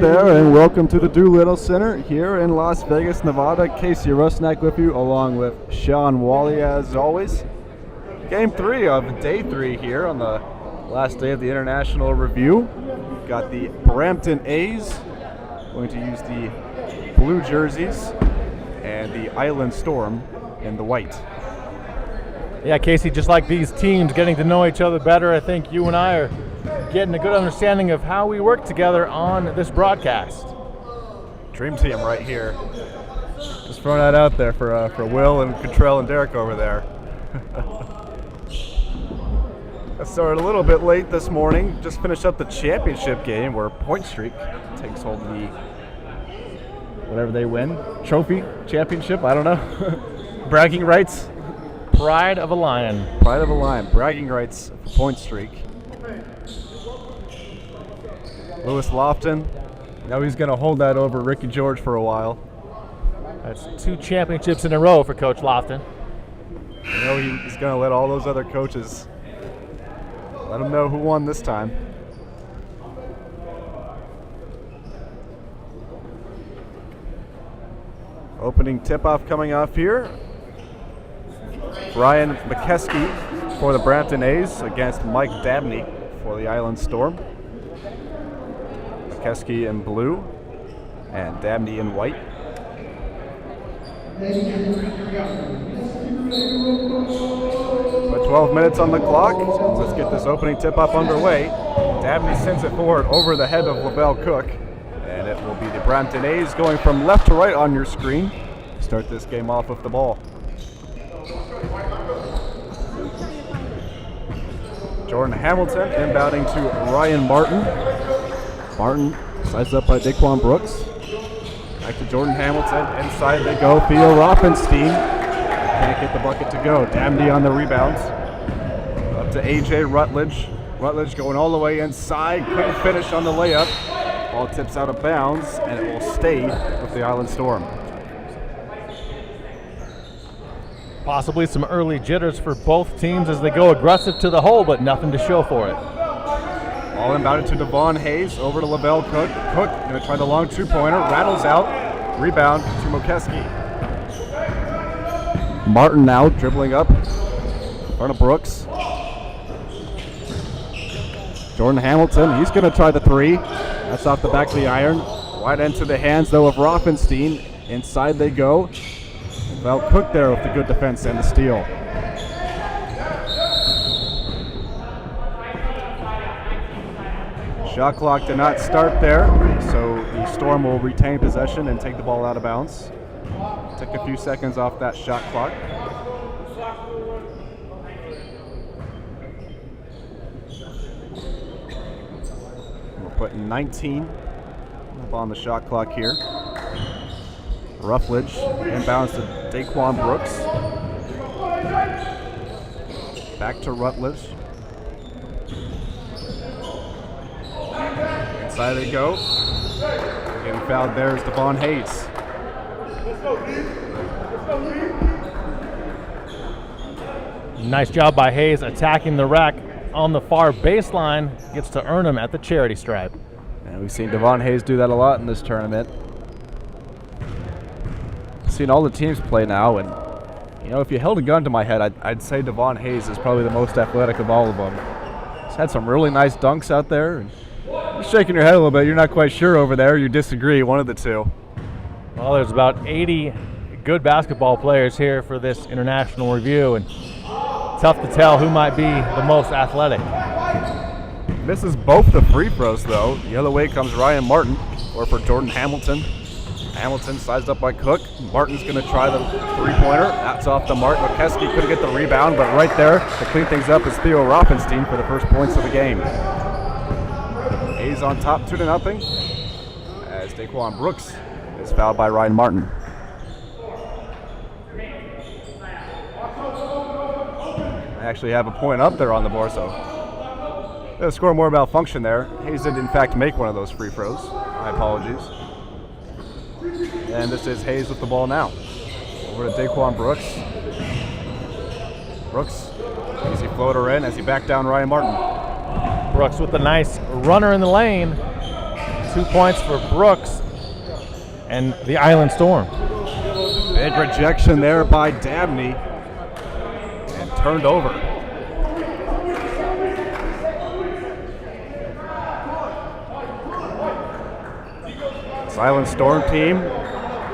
there, and welcome to the Doolittle Center here in Las Vegas, Nevada. Casey Rusnak with you, along with Sean Wally, as always. Game 3 of Day 3 here on the last day of the International Review. We've got the Brampton A's going to use the blue jerseys and the Island Storm in the white. Yeah, Casey, just like these teams getting to know each other better, I think you and I are getting a good understanding of how we work together on this broadcast. Dream team right here. Just throwing that out there for Will and Cottrell and Derek over there. I started a little bit late this morning. Just finished up the championship game where Point Streak takes hold of the whatever they win. Trophy, championship, I don't know. Bragging rights. Pride of a Lion. Pride of a Lion. Bragging rights for Point Streak. Lewis Lofton. Now he's going to hold that over Ricky George for a while. That's 2 championships in a row for Coach Lofton. You know he's going to let all those other coaches let him know who won this time. Opening tip-off coming off here. Brian McKeskey for the Brampton A's against Mike Dabney for the Island Storm. McKeskey in blue and Dabney in white. But 12 minutes on the clock. Let's get this opening tip-off underway. Dabney sends it forward over the head of Lavelle Cook. And it will be the Brampton A's going from left to right on your screen to start this game off with the ball. Jordan Hamilton inbounding to Ryan Martin. Martin sized up by Daquan Brooks. Back to Jordan Hamilton. Inside they go. Theo Rothenstein. Can't get the bucket to go. Dabney on the rebounds. Up to A.J. Rutledge. Rutledge going all the way inside. Couldn't finish on the layup. Ball tips out of bounds, and it will stay with the Island Storm. Possibly some early jitters for both teams as they go aggressive to the hole, but nothing to show for it. Ball inbounded to Devon Hayes, over to Lavelle Cook. Cook going to try the long two-pointer, rattles out. Rebound to Mokeski. Martin now dribbling up in front of Brooks. Jordan Hamilton, he's going to try the three. That's off the back of the iron. Wide end to the hands, though, of Rothenstein. Inside they go. Well, Cook there with the good defense and the steal. Shot clock did not start there, so the Storm will retain possession and take the ball out of bounds. Took a few seconds off that shot clock. We're putting 19 up on the shot clock here. Ruffledge inbounds to Daquan Brooks. Back to Rutledge. Inside they go. Getting fouled there is Devon Hayes. Nice job by Hayes attacking the rack on the far baseline. Gets to earn him at the charity stripe. And we've seen Devon Hayes do that a lot in this tournament. Seen all the teams play now, and you know, if you held a gun to my head, I'd say Devon Hayes is probably the most athletic of all of them. He's had some really nice dunks out there. And you're shaking your head a little bit. You're not quite sure over there. You disagree, one of the two. Well, there's about 80 good basketball players here for this international review, and tough to tell who might be the most athletic. Misses both the free throws, though. The other way comes Ryan Martin, or for Jordan Hamilton. Hamilton sized up by Cook. Martin's going to try the three-pointer. That's off the mark. McKeskey couldn't get the rebound, but right there to clean things up is Theo Rothenstein for the first points of the game. A's on top 2-0 as Daquan Brooks is fouled by Ryan Martin. I actually have a point up there on the board, so the score more malfunction there. Hayes did in fact make one of those free throws. My apologies. And this is Hayes with the ball now. Over to Daquan Brooks. Brooks, easy floater in as he backed down Ryan Martin. Brooks with a nice runner in the lane. 2 points for Brooks and the Island Storm. Big rejection there by Dabney and turned over. Island Storm team,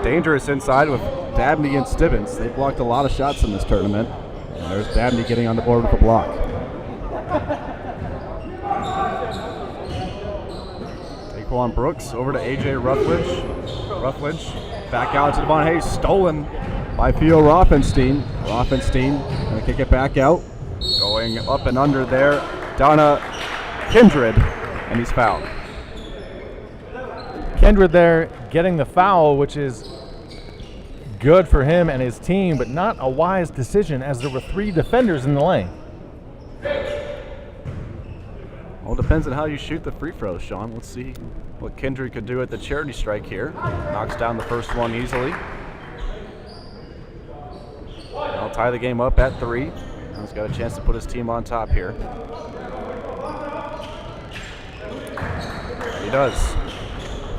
dangerous inside with Dabney and Stibbins. They blocked a lot of shots in this tournament. And there's Dabney getting on the board with a block. Daquan Brooks over to AJ Ruffledge. Ruffledge back out to Devon Hayes, stolen by Theo Rothenstein. Rothenstein gonna kick it back out. Going up and under there, Donna Kindred, and he's fouled. Kindred there getting the foul, which is good for him and his team, but not a wise decision as there were 3 defenders in the lane. Well, it depends on how you shoot the free throws, Sean. Let's see what Kindred could do at the charity strike here. Knocks down the first one easily. I'll tie the game up at 3. He's got a chance to put his team on top here. He does.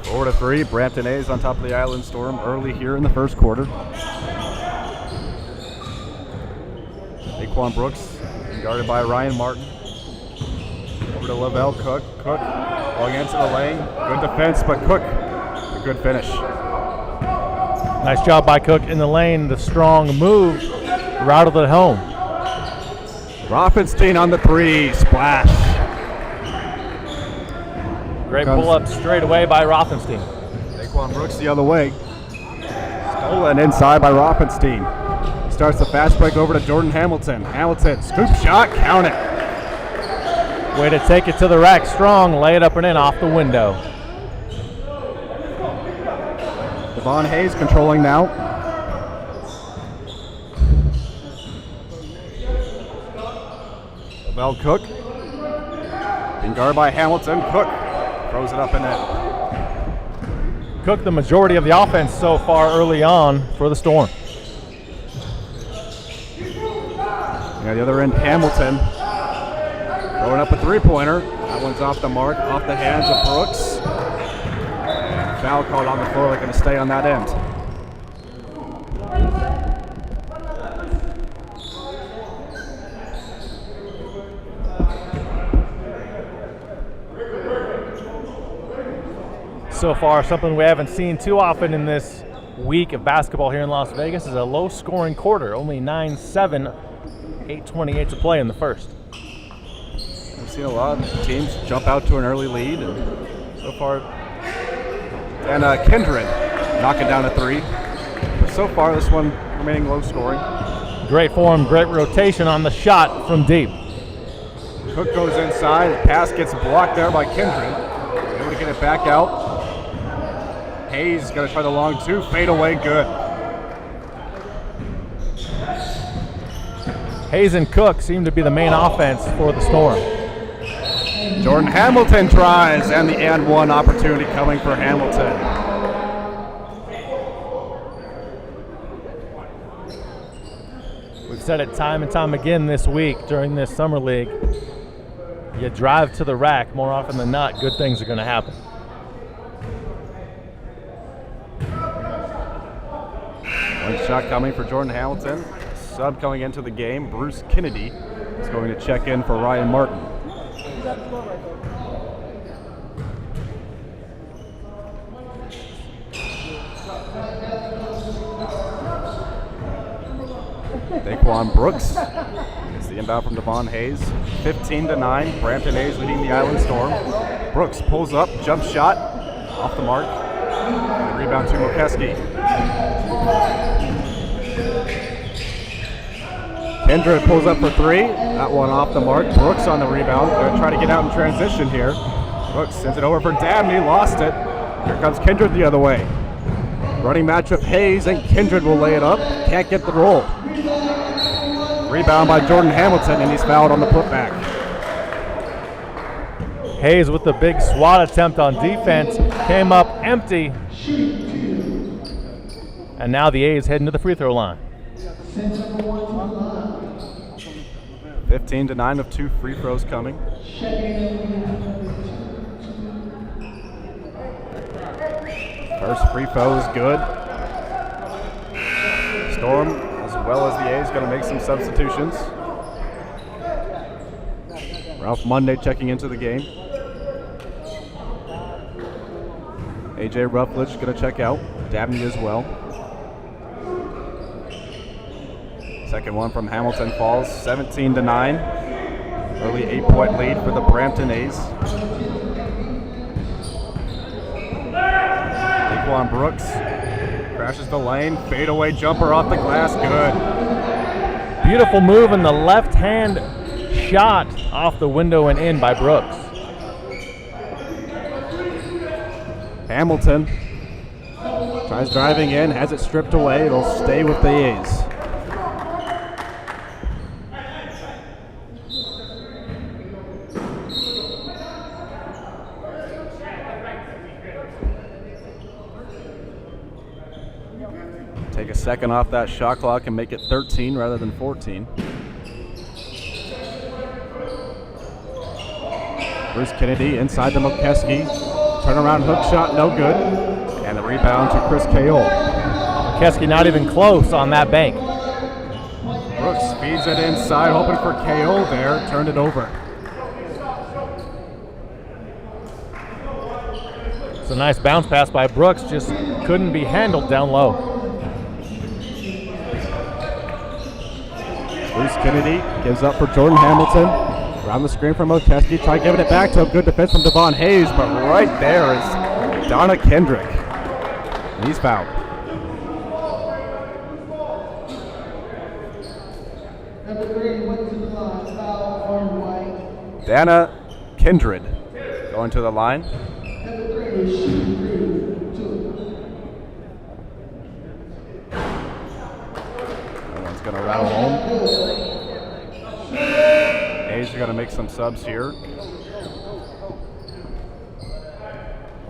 4-3, Brampton A's on top of the Island Storm early here in the first quarter. Daquan Brooks guarded by Ryan Martin. Over to Lavelle Cook. Cook going into the lane. Good defense, but Cook, a good finish. Nice job by Cook in the lane. The strong move, routed it home. Rothenstein on the 3, splash. Great pull-up straight away by Rothenstein. Daquan Brooks the other way. Stolen inside by Rothenstein. He starts the fast break over to Jordan Hamilton. Hamilton, scoop shot, count it. Way to take it to the rack strong, lay it up and in off the window. Devon Hayes controlling now. Lavelle Cook. Being guarded by Hamilton. Cook throws it up and in. Cook the majority of the offense so far early on for the Storm. Yeah, the other end, Hamilton throwing up a 3-pointer. That one's off the mark, off the hands of Brooks. And foul called on the floor. They're going to stay on that end. So far, something we haven't seen too often in this week of basketball here in Las Vegas is a low-scoring quarter. Only 9-7, 8:28 to play in the first. We've seen a lot of teams jump out to an early lead, and so far, and Kindred knocking down a 3. But so far, this one remaining low-scoring. Great form, great rotation on the shot from deep. Cook goes inside. The pass gets blocked there by Kindred. Able to get it back out. Hayes going to try the long 2. Fade away, good. Hayes and Cook seem to be the main offense for the Storm. Jordan Hamilton tries, and the and one opportunity coming for Hamilton. We've said it time and time again this week during this summer league. You drive to the rack, more often than not, good things are going to happen. One shot coming for Jordan Hamilton. Sub coming into the game, Bruce Kennedy is going to check in for Ryan Martin. Daquan Brooks gets the inbound from Devon Hayes. 15-9, Brampton A's leading the Island Storm. Brooks pulls up, jump shot, off the mark. And the rebound to Mokeski. Kindred pulls up for 3. That one off the mark. Brooks on the rebound. Going to try to get out in transition here. Brooks sends it over for Dabney. Lost it. Here comes Kindred the other way. Running matchup Hayes, and Kindred will lay it up. Can't get the roll. Rebound by Jordan Hamilton, and he's fouled on the putback. Hayes with the big swat attempt on defense. Came up empty. And now the A's heading to the free throw line. 15-9 with 2 free throws coming. First free throw is good. Storm, as well as the A's, going to make some substitutions. Ralph Monday checking into the game. AJ Ruffledge going to check out. Dabney as well. Second one from Hamilton falls 17-9. Early 8-point lead for the Brampton A's. Daquan Brooks crashes the lane. Fadeaway jumper off the glass. Good. Beautiful move in the left hand shot off the window and in by Brooks. Hamilton tries driving in, has it stripped away. It'll stay with the A's. Take a second off that shot clock and make it 13 rather than 14. Bruce Kennedy inside to McKeskey. Turnaround hook shot, no good. And the rebound to Chris Kaol. McKeskey not even close on that bank. Brooks feeds it inside, hoping for Kaol there. Turned it over. It's a nice bounce pass by Brooks, just couldn't be handled down low. Bruce Kennedy gives up for Jordan Hamilton. Around the screen from McKeskey. Try giving it back to him. Good defense from Devon Hayes, but right there is Donna Kendrick. And he's fouled. Dana Kindred going to the line. That one's going to rattle home. A's are going to make some subs here.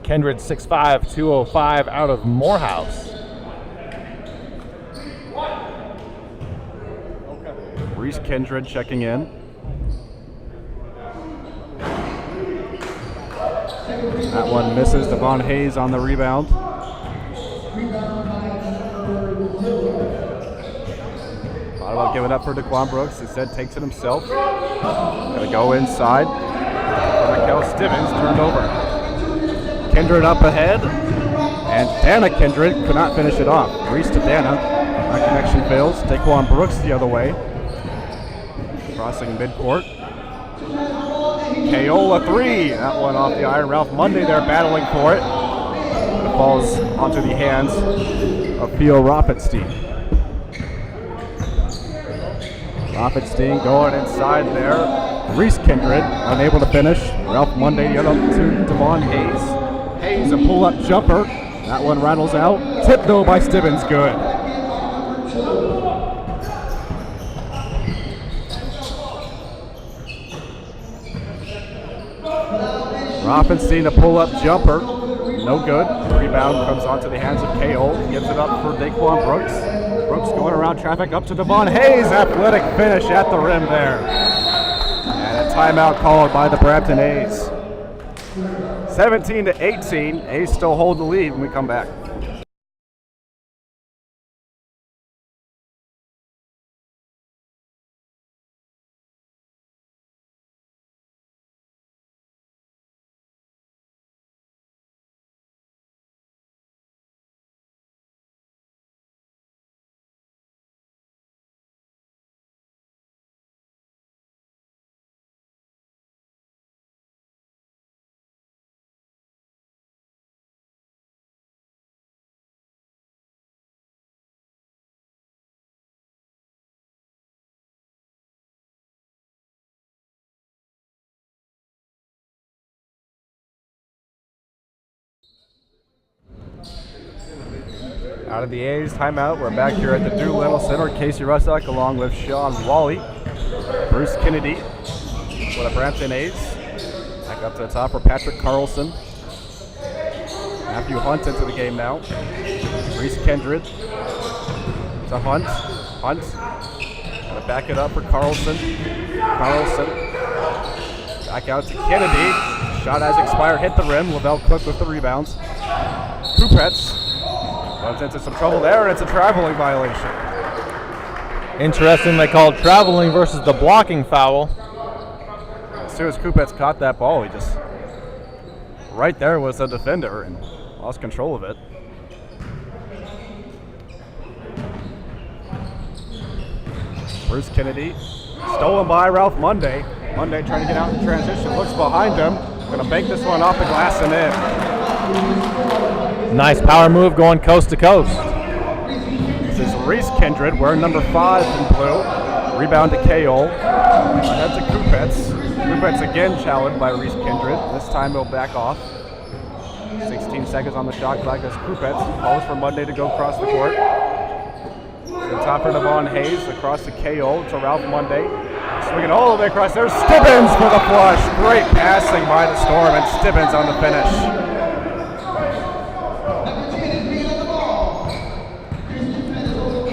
Kindred 6'5", 205 out of Morehouse. Reese Kindred checking in. That one misses. Devon Hayes on the rebound. Thought about giving up for Daquan Brooks. Instead takes it himself. Gonna go inside. Raquel Stivens turned over. Kindred up ahead. And Dana Kindred could not finish it off. Reese to Dana. That connection fails. Daquan Brooks the other way. Crossing midcourt. Kaola three. That one off the iron. Ralph Monday there battling for it. It falls onto the hands of Theo Rothenstein. Rothenstein going inside there. Reese Kindred unable to finish. Ralph Monday the other to Devon Hayes. Hayes a pull-up jumper. That one rattles out. Tip though by Stivens. Good. Rothenstein a pull-up jumper. No good. Rebound comes onto the hands of Kaol. Gives it up for Daquan Brooks. Brooks going around traffic up to Devon Hayes. Athletic finish at the rim there. And a timeout called by the Brampton A's. 17-18. A's still hold the lead when we come back. Out of the A's timeout, we're back here at the Doolittle Center. Casey Rusak along with Sean Wally. Bruce Kennedy for the Brampton A's. Back up to the top for Patrick Carlson. Matthew Hunt into the game now. Reese Kindred to Hunt. Hunt gonna back it up for Carlson. Carlson back out to Kennedy. Shot has expired, hit the rim. Lavelle Cook with the rebounds. Kupets runs into some trouble there, and it's a traveling violation. Interesting, they called traveling versus the blocking foul. As soon as Kupets caught that ball, he just right there was the defender and lost control of it. Bruce Kennedy, stolen by Ralph Monday. Monday trying to get out in transition, looks behind him. Gonna bank this one off the glass and in. Nice power move going coast to coast. This is Reese Kindred wearing number 5 in blue. Rebound to Kayol. Ahead to Kupets. Kupets again challenged by Reese Kindred. This time he'll back off. 16 seconds on the shot clock as Kupets calls for Monday to go across the court. The top for Devon Hayes across to KO to Ralph Monday. Swinging all the way across there. Stibbins for the flush. Great passing by the Storm, and Stibbins on the finish.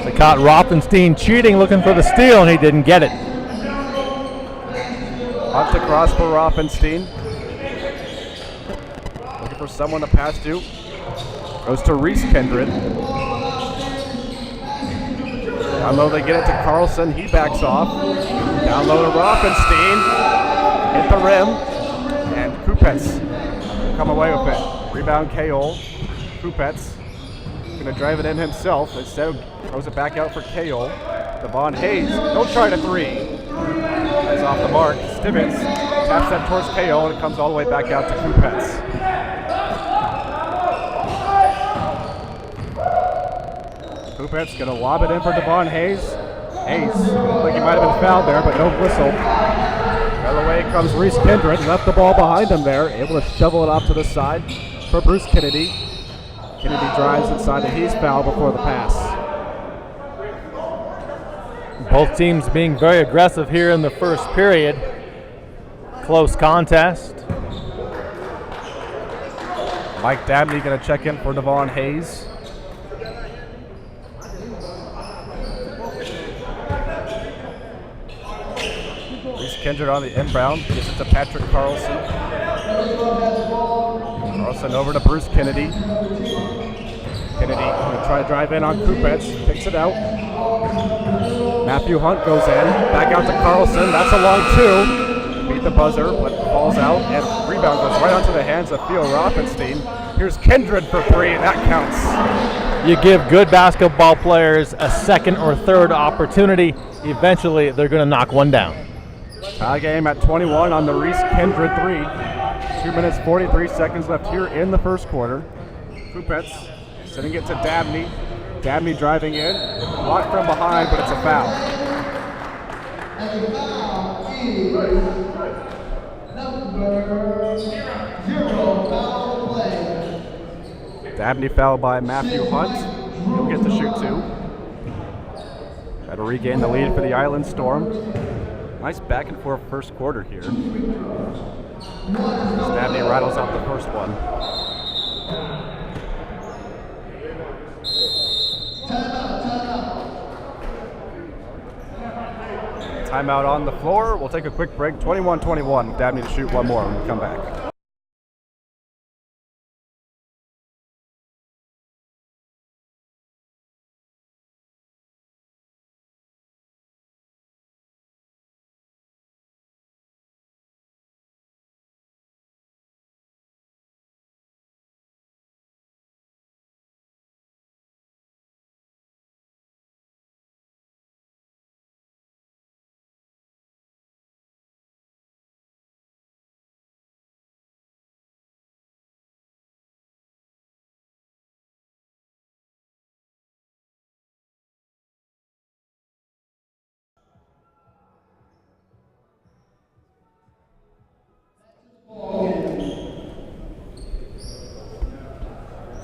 They caught Rothenstein cheating, looking for the steal, and he didn't get it. Up to cross for Rothenstein. Looking for someone to pass to. Goes to Reese Kindred. Down low, they get it to Carlson. He backs off. Down low to Rothenstein. Hit the rim. And Kupets come away with it. Rebound Kayol. Kupets going to drive it in himself. Instead, throws it back out for Kayol. Devon Hayes. Don't try to 3. That's off the mark. Stibbins taps that towards Kayol, and it comes all the way back out to Kupets. Kupets going to lob it in for Devon Hayes. Hayes, looked like he might have been fouled there, but no whistle. The other way comes Reese Kindred, left the ball behind him there, able to shovel it off to the side for Bruce Kennedy. Kennedy drives inside, and he's fouled before the pass. Both teams being very aggressive here in the first period. Close contest. Mike Dabney going to check in for Devon Hayes. Kindred on the inbound, gives it to Patrick Carlson. Carlson over to Bruce Kennedy. Kennedy going to try to drive in on Kupets, picks it out. Matthew Hunt goes in, back out to Carlson. That's a long 2. Beat the buzzer, but falls out, and rebound goes right onto the hands of Theo Rothenstein. Here's Kindred for 3, and that counts. You give good basketball players a second or third opportunity. Eventually, they're going to knock one down. Tie game at 21 on the Reese Kindred 3. 2 minutes 43 seconds left here in the first quarter. Kupets sending it to Dabney. Dabney driving in, blocked from behind, but it's a foul. Dabney fouled by Matthew Hunt. He'll get to shoot 2. Got to regain the lead for the Island Storm. Nice back and forth first quarter here. Dabney rattles out the first one. Timeout on the floor. We'll take a quick break. 21-21. Dabney to shoot one more when we come back.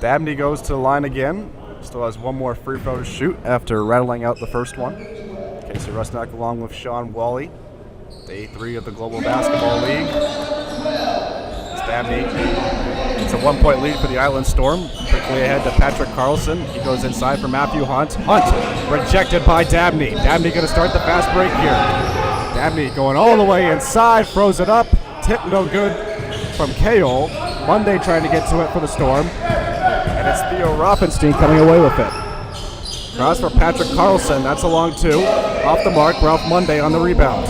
Dabney goes to the line again. Still has one more free throw to shoot after rattling out the first one. Casey Rusnak along with Sean Wally. Day 3 of the Global Basketball League. Dabney, it's a 1-point lead for the Island Storm. Quickly ahead to Patrick Carlson. He goes inside for Matthew Hunt. Hunt rejected by Dabney. Dabney going to start the fast break here. Dabney going all the way inside, throws it up. Tip no good from Kayol. Monday trying to get to it for the Storm. And it's Theo Rothenstein coming away with it. Cross for Patrick Carlson. That's a long two. Off the mark, Ralph Monday on the rebound.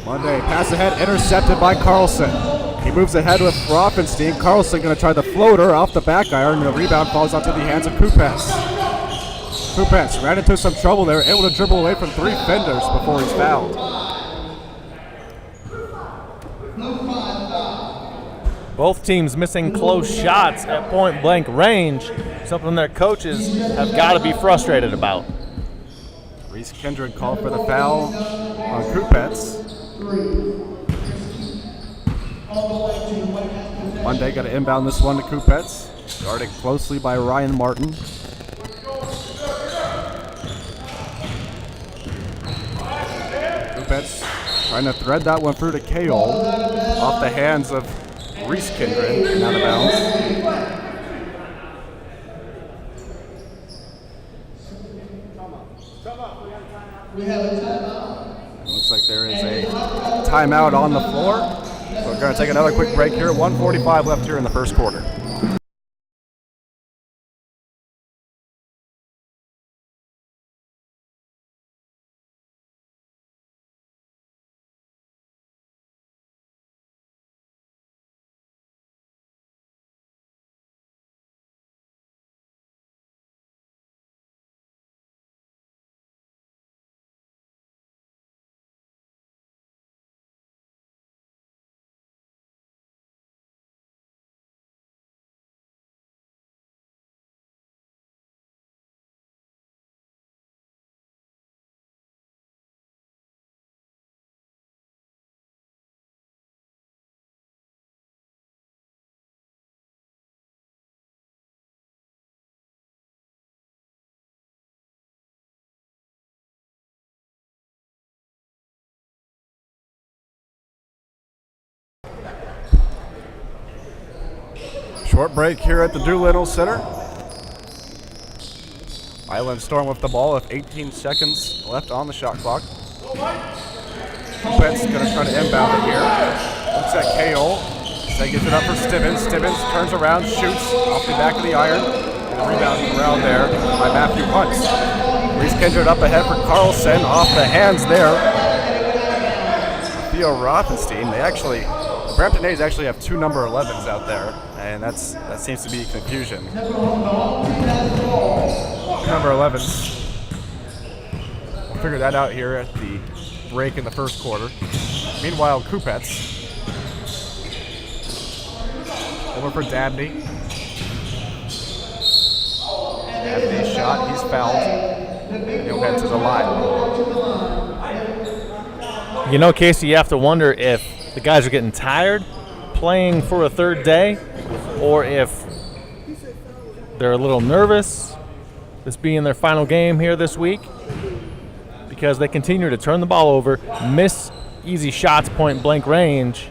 Monday, pass ahead, intercepted by Carlson. He moves ahead with Rothenstein. Carlson going to try the floater off the back iron, and the rebound falls onto the hands of Kupets. Kupets ran into some trouble there, able to dribble away from 3 defenders before he's fouled. Both teams missing close shots at point blank range, something their coaches have got to be frustrated about. Reese Kindred called for the foul on Kupets. Monday got to inbound this one to Kupets, guarded closely by Ryan Martin. Kupets trying to thread that one through to Kale, off the hands of Reese Kindred, and out of bounds. Looks like there is a timeout on the floor. So we're going to take another quick break here. 1:45 left here in the first quarter. Short break here at the Doolittle Center. Island Storm with the ball with 18 seconds left on the shot clock. Kupets going to try to inbound it here. Looks at Kale. Then gets it up for Stibbins. Stibbins turns around, shoots off the back of the iron. And the rebound around there by Matthew Hunt. Reese Kindred up ahead for Carlson. Off the hands there. Theo Rothenstein. The Brampton A's actually have 2 number 11s out there, and that seems to be confusion. 2 number 11s. We'll figure that out here at the break in the first quarter. Meanwhile, Kupets over for Dabney. Dabney's shot, he's fouled. He'll head to the line. You know, Casey, you have to wonder if the guys are getting tired playing for a third day, or if they're a little nervous, this being their final game here this week, because they continue to turn the ball over, miss easy shots point blank range,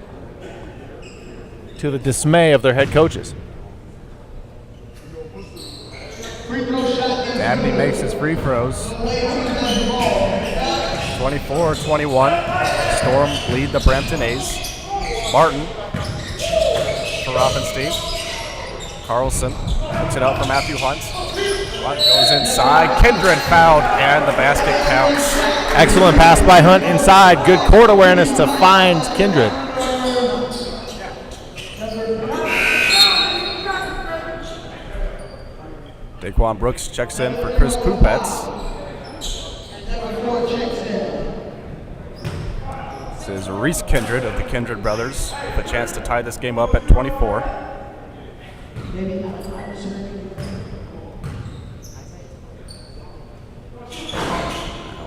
to the dismay of their head coaches. Dabney makes his free throws. 24-21. Storm lead the Brampton A's. Martin for Rothenstein. Carlson puts it out for Matthew Hunt. Hunt goes inside. Kindred fouled, and the basket counts. Excellent pass by Hunt inside. Good court awareness to find Kindred. Daquan Brooks checks in for Chris Kupets. This is Reese Kindred of the Kindred brothers with a chance to tie this game up at 24.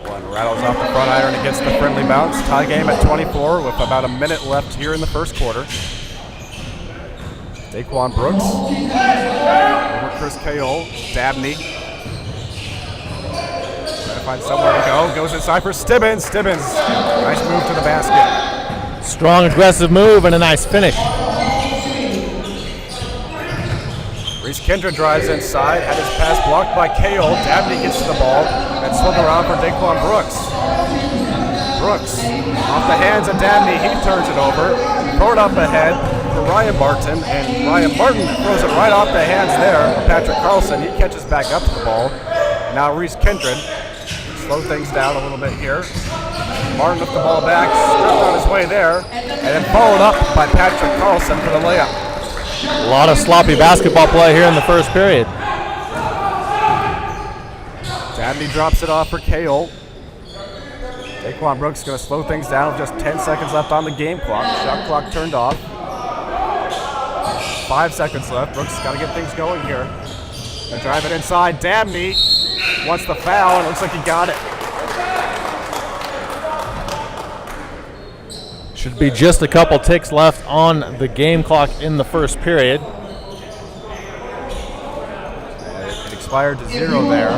One rattles off the front iron and gets the friendly bounce. Tie game at 24 with about a minute left here in the first quarter. Daquan Brooks over Chris Kale. Dabney trying to find somewhere to go. Goes inside for Stibbins. Stibbins, nice move to the basket. Strong, aggressive move and a nice finish. Reese Kindred drives inside, had his pass blocked by Kale. Dabney gets to the ball and swung around for Daquan Brooks. Brooks off the hands of Dabney. He turns it over. Throw it up ahead. for Ryan Martin, and Ryan Martin throws it right off the hands there of Patrick Carlson. He catches back up to the ball. Now Reese Kindred slow things down a little bit here. Martin with the ball back, stripped on his way there, and then followed up by Patrick Carlson for the layup. A lot of sloppy basketball play here in the first period. Dabney drops it off for Cale. Daquan Brooks going to slow things down with just 10 seconds left on the game clock. Shot clock turned off. 5 seconds left. Brooks got to get things going here. Gonna drive it inside. Dabney wants the foul, and it looks like he got it. Should be just a couple ticks left on the game clock in the first period. It expired to 0 there.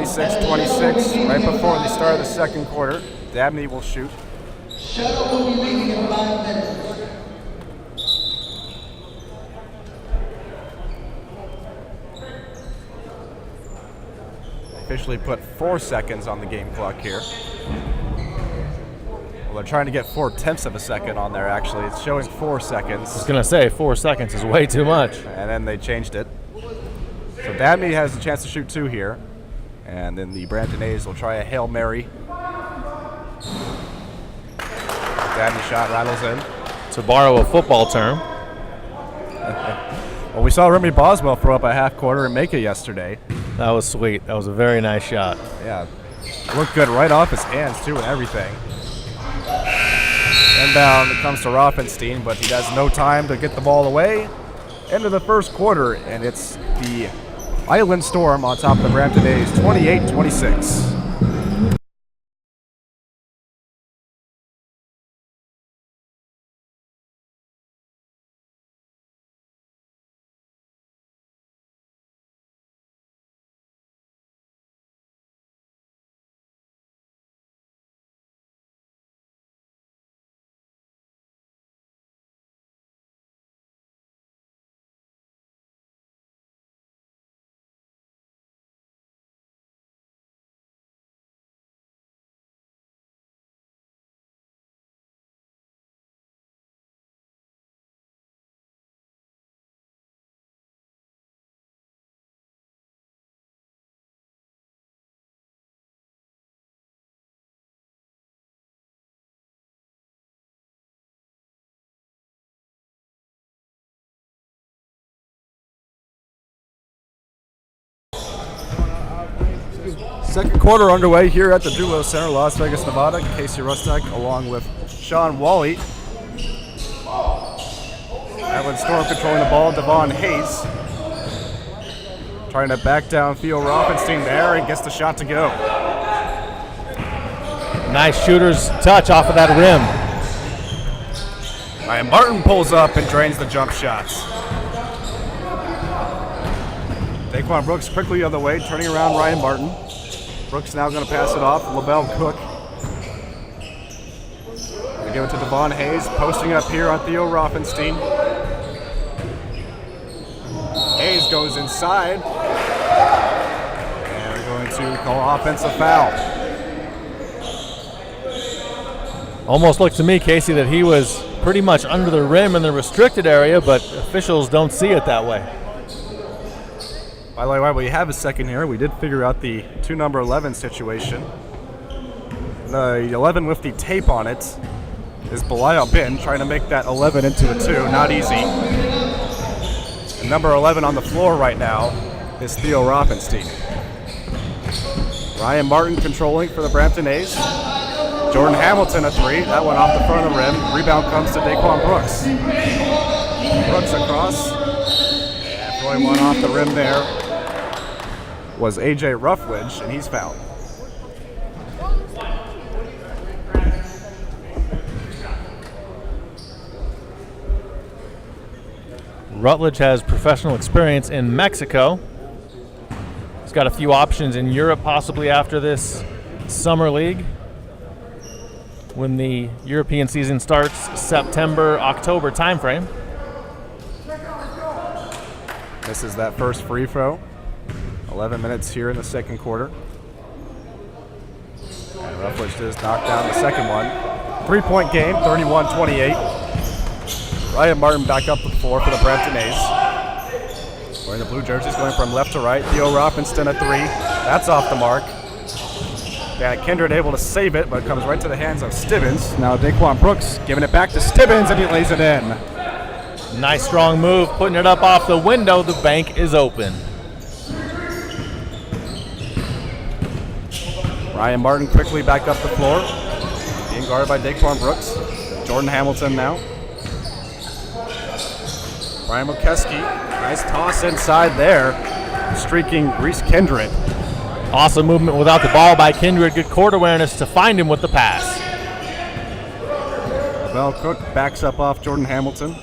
26-26, right before the start of the second quarter. Dabney will shoot. Shuttle will be leaving in 5 minutes. Officially put 4 seconds on the game clock here. Well, they're trying to get 4/10 of a second on there, actually. It's showing 4 seconds. I was going to say 4 seconds is way too much. And then they changed it. So Dabney has a chance to shoot 2 here. And then the Brampton A's will try a Hail Mary. Dabney shot rattles in. To borrow a football term. Well, we saw Remy Boswell throw up a half quarter and make it yesterday. That was sweet. That was a very nice shot. Yeah, looked good right off his hands too and everything. Inbound, it comes to Rothenstein, but he has no time to get the ball away. Into the first quarter, and it's the Island Storm on top of the Brampton A's, 28-26. Second quarter underway here at the Duo Center, Las Vegas, Nevada. Casey Rustak along with Sean Wally. Island Storm controlling the ball. Devon Hayes trying to back down Theo Rothenstein there and gets the shot to go. Nice shooter's touch off of that rim. Ryan Martin pulls up and drains the jump shots. Daquan Brooks quickly the other way, turning around Ryan Martin. Brooks now going to pass it off. LaBelle Cook. They give it to Devon Hayes, posting up here on Theo Rothenstein. Hayes goes inside. And they're going to call offensive foul. Almost looked to me, Casey, that he was pretty much under the rim in the restricted area, but officials don't see it that way. By the way, while we have a second here, we did figure out the 2 number 11 situation. The 11 with the tape on it is Belial Bin, trying to make that 11 into a 2. Not easy. And number 11 on the floor right now is Theo Rothenstein. Ryan Martin controlling for the Brampton A's. Jordan Hamilton a 3. That one off the front of the rim. Rebound comes to Daquan Brooks. Brooks across. And throwing one off the rim there was A.J. Ruffledge, and he's fouled. Rutledge has professional experience in Mexico. He's got a few options in Europe possibly after this summer league, when the European season starts September, October timeframe. This is that first free throw. 11 minutes here in the second quarter. And Ruffledge just knocked down the second one. 3-point game, 31-28. Ryan Martin back up the floor for the Brampton A's. Wearing the blue jerseys, going from left to right. Theo Robinson a three. That's off the mark. Kindred able to save it, but it comes right to the hands of Stibbins. Now Daquan Brooks giving it back to Stibbins, and he lays it in. Nice strong move, putting it up off the window. The bank is open. Ryan Martin quickly back up the floor, being guarded by Daquan Brooks. Jordan Hamilton now. Brian McKeskey, nice toss inside there, streaking Reese Kindred. Awesome movement without the ball by Kindred. Good court awareness to find him with the pass. Lavelle Cook backs up off Jordan Hamilton.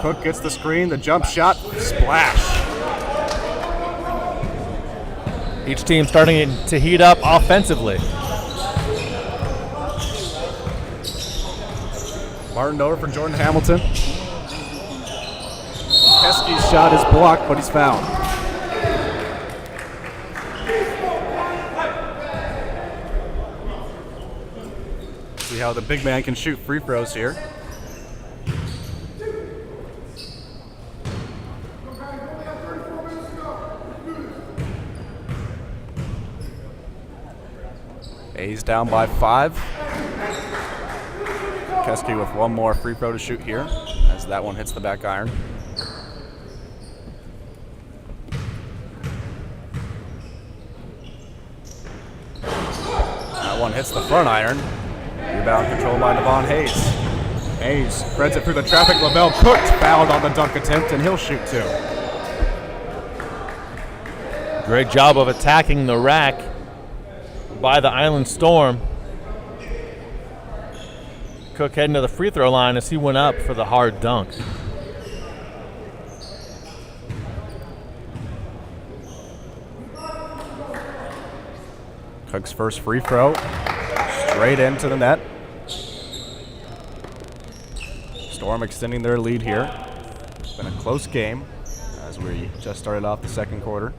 Cook gets the screen, the jump shot, splash. Each team starting to heat up offensively. Martin over for Jordan Hamilton. Keske's shot is blocked, but he's fouled. See how the big man can shoot free throws here. A's down by 5. Keski with one more free throw to shoot here, as that one hits the back iron. That one hits the front iron. Rebound controlled by Devon Hayes. Hayes spreads it through the traffic. Lavelle Cook fouled on the dunk attempt, and he'll shoot two. Great job of attacking the rack by the Island Storm. Cook heading to the free throw line as he went up for the hard dunk. Cook's first free throw, straight into the net. Storm extending their lead here. It's been a close game as we just started off the second quarter.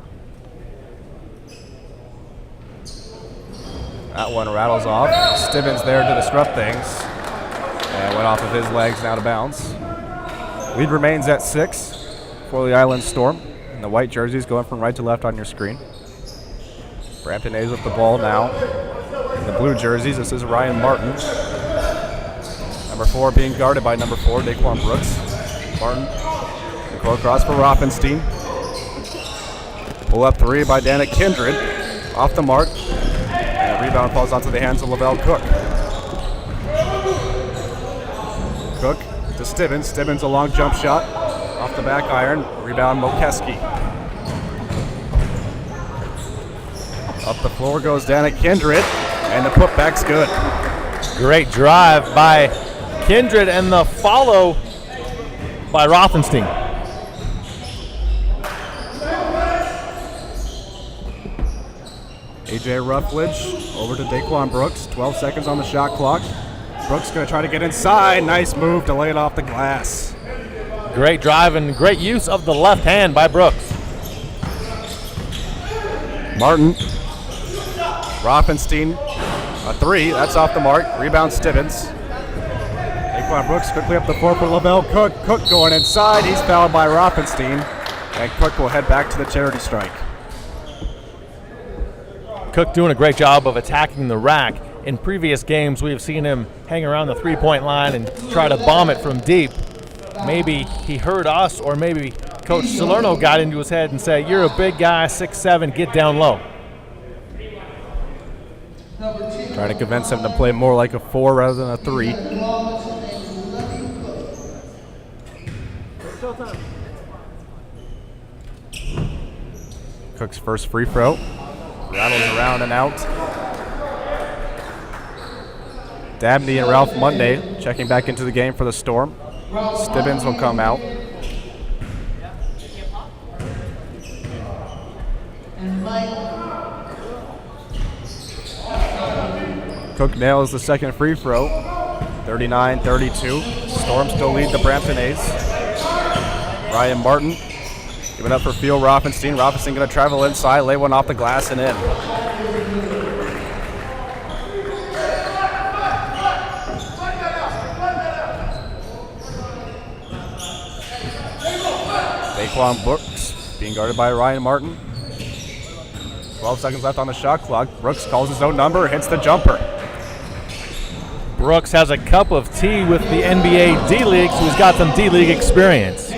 That one rattles off. Stibbins there to disrupt things. And went off of his legs and out of bounds. Lead remains at 6 for the Island Storm. And the white jerseys going from right to left on your screen. Brampton A's with the ball now. In the blue jerseys, this is Ryan Martin. Number 4 being guarded by number 4, Daquan Brooks. Martin, the go across for Rothenstein. Pull up 3 by Dana Kindred. Off the mark. And the rebound falls onto the hands of Lavelle Cook. Cook to Stibbins. Stibbins a long jump shot. Off the back iron. Rebound Mokeski. Up the floor goes Dana Kindred. And the putback's good. Great drive by Kindred and the follow by Rothenstein. AJ Ruffledge over to Daquan Brooks. 12 seconds on the shot clock. Brooks going to try to get inside. Nice move to lay it off the glass. Great drive and great use of the left hand by Brooks. Martin. Rothenstein. A 3. That's off the mark. Rebound Stibbins. Daquan Brooks quickly up the floor for Lavelle Cook. Cook going inside. He's fouled by Rothenstein. And Cook will head back to the charity strike. Cook doing a great job of attacking the rack. In previous games, we have seen him hang around the three-point line and try to bomb it from deep. Maybe he heard us, or maybe Coach Salerno got into his head and said, "You're a big guy, 6'7", get down low." Trying to convince him to play more like a 4 rather than a 3. Cook's first free throw. Rattles around and out. Dabney and Ralph Monday checking back into the game for the Storm. Stibbins will come out. Cook nails the second free throw. 39-32. Storm still lead the Brampton A's. Ryan Martin giving up for Phil Rothenstein. Rothenstein going to travel inside, lay one off the glass and in. Daquan Brooks being guarded by Ryan Martin. 12 seconds left on the shot clock. Brooks calls his own number, hits the jumper. Brooks has a cup of tea with the NBA D-League, so he's got some D-League experience.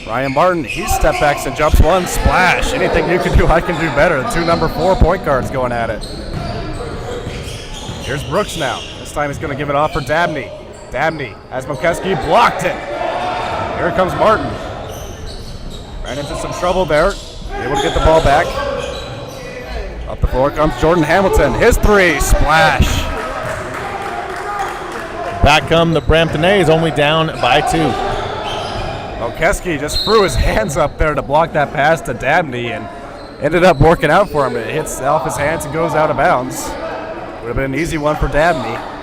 Ryan Martin, he step backs and jumps one, splash. Anything you can do, I can do better. The two number 4 point guards going at it. Here's Brooks now. This time he's going to give it off for Dabney. Dabney, as Mokeski blocked it. Here comes Martin. Ran into some trouble there. Able to get the ball back. Up the floor comes Jordan Hamilton. His three, splash. Back come the Brampton A's, only down by 2. Mokeski just threw his hands up there to block that pass to Dabney and ended up working out for him. It hits off his hands and goes out of bounds. Would have been an easy one for Dabney.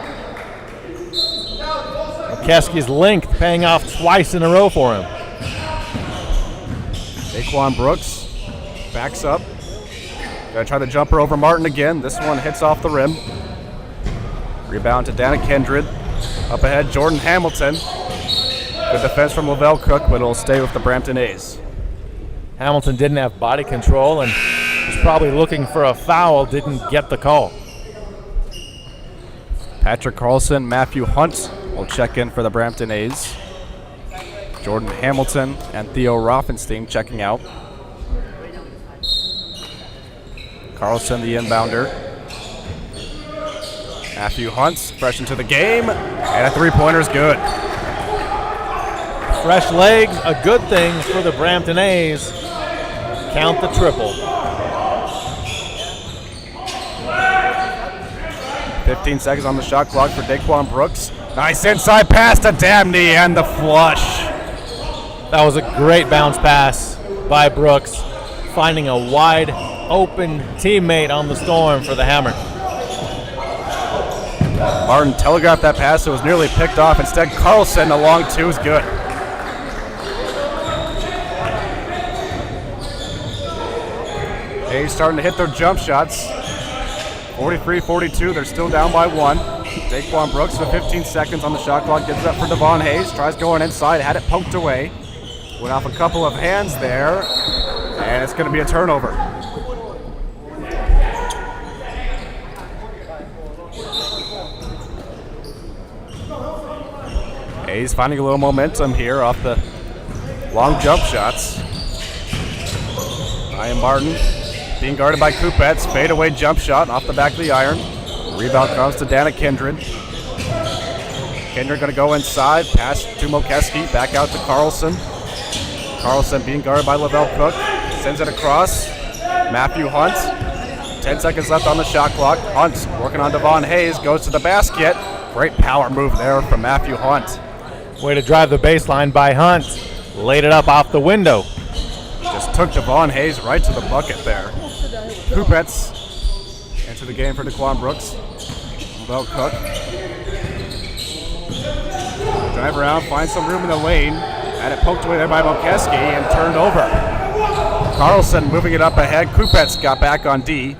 Mokeski's length paying off twice in a row for him. Daquan Brooks backs up. Gonna try the jumper over Martin again. This one hits off the rim. Rebound to Dana Kindred. Up ahead, Jordan Hamilton. Good defense from Lavelle Cook, but it'll stay with the Brampton A's. Hamilton didn't have body control and was probably looking for a foul, didn't get the call. Patrick Carlson, Matthew Hunt will check in for the Brampton A's. Jordan Hamilton and Theo Roffenstein checking out. Carlson, the inbounder. Matthew Hunt, fresh into the game, and a three-pointer's good. Fresh legs, a good thing for the Brampton A's. Count the triple. 15 seconds on the shot clock for Daquan Brooks. Nice inside pass to Dabney and the flush. That was a great bounce pass by Brooks, finding a wide open teammate on the Storm for the Hammer. Martin telegraphed that pass. It was nearly picked off. Instead, Carlson, a long two is good. A's starting to hit their jump shots. 43-42, they're still down by 1. Daquan Brooks with 15 seconds on the shot clock, gives it up for Devon Hayes, tries going inside, had it poked away. Went off a couple of hands there, and it's going to be a turnover. A's finding a little momentum here off the long jump shots. Ryan Martin being guarded by Kupets. Fadeaway jump shot off the back of the iron. Rebound comes to Dana Kindred. Kindred going to go inside. Pass to Mokeski. Back out to Carlson. Carlson being guarded by Lavelle Cook. Sends it across. Matthew Hunt. 10 seconds left on the shot clock. Hunt working on Devon Hayes. Goes to the basket. Great power move there from Matthew Hunt. Way to drive the baseline by Hunt. Laid it up off the window. Just took Devon Hayes right to the bucket there. Kupets into the game for Daquan Brooks. Lavelle Cook. Drive around, find some room in the lane. Had it poked away there by Mokeski and turned over. Carlson moving it up ahead. Kupets got back on D.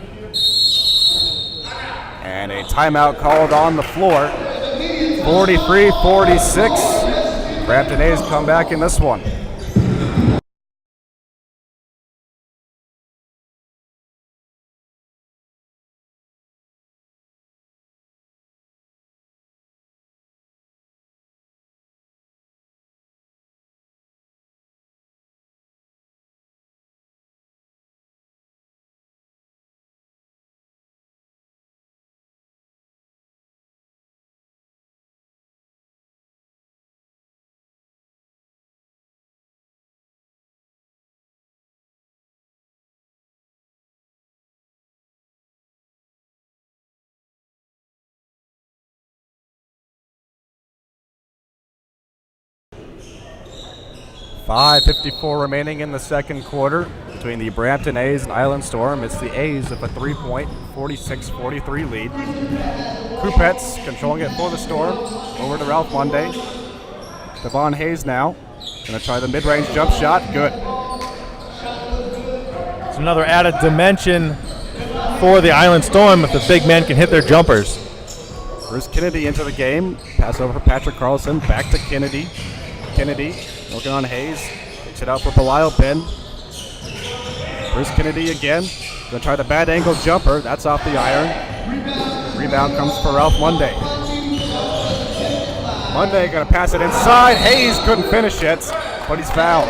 And a timeout called on the floor. 43-46. Brampton A's come back in this one. .54 remaining in the second quarter between the Brampton A's and Island Storm. It's the A's with a 3-point, 46-43 lead. Kupets controlling it for the Storm. Over to Ralph Monday. Devon Hayes now. Going to try the mid-range jump shot. Good. It's another added dimension for the Island Storm if the big men can hit their jumpers. Bruce Kennedy into the game. Pass over for Patrick Carlson. Back to Kennedy. Kennedy looking on Hayes. Takes it out for Belial Ben. Bruce Kennedy again. Gonna try the bad angle jumper. That's off the iron. Rebound comes for Ralph Monday. Monday gonna pass it inside. Hayes couldn't finish it, but he's fouled.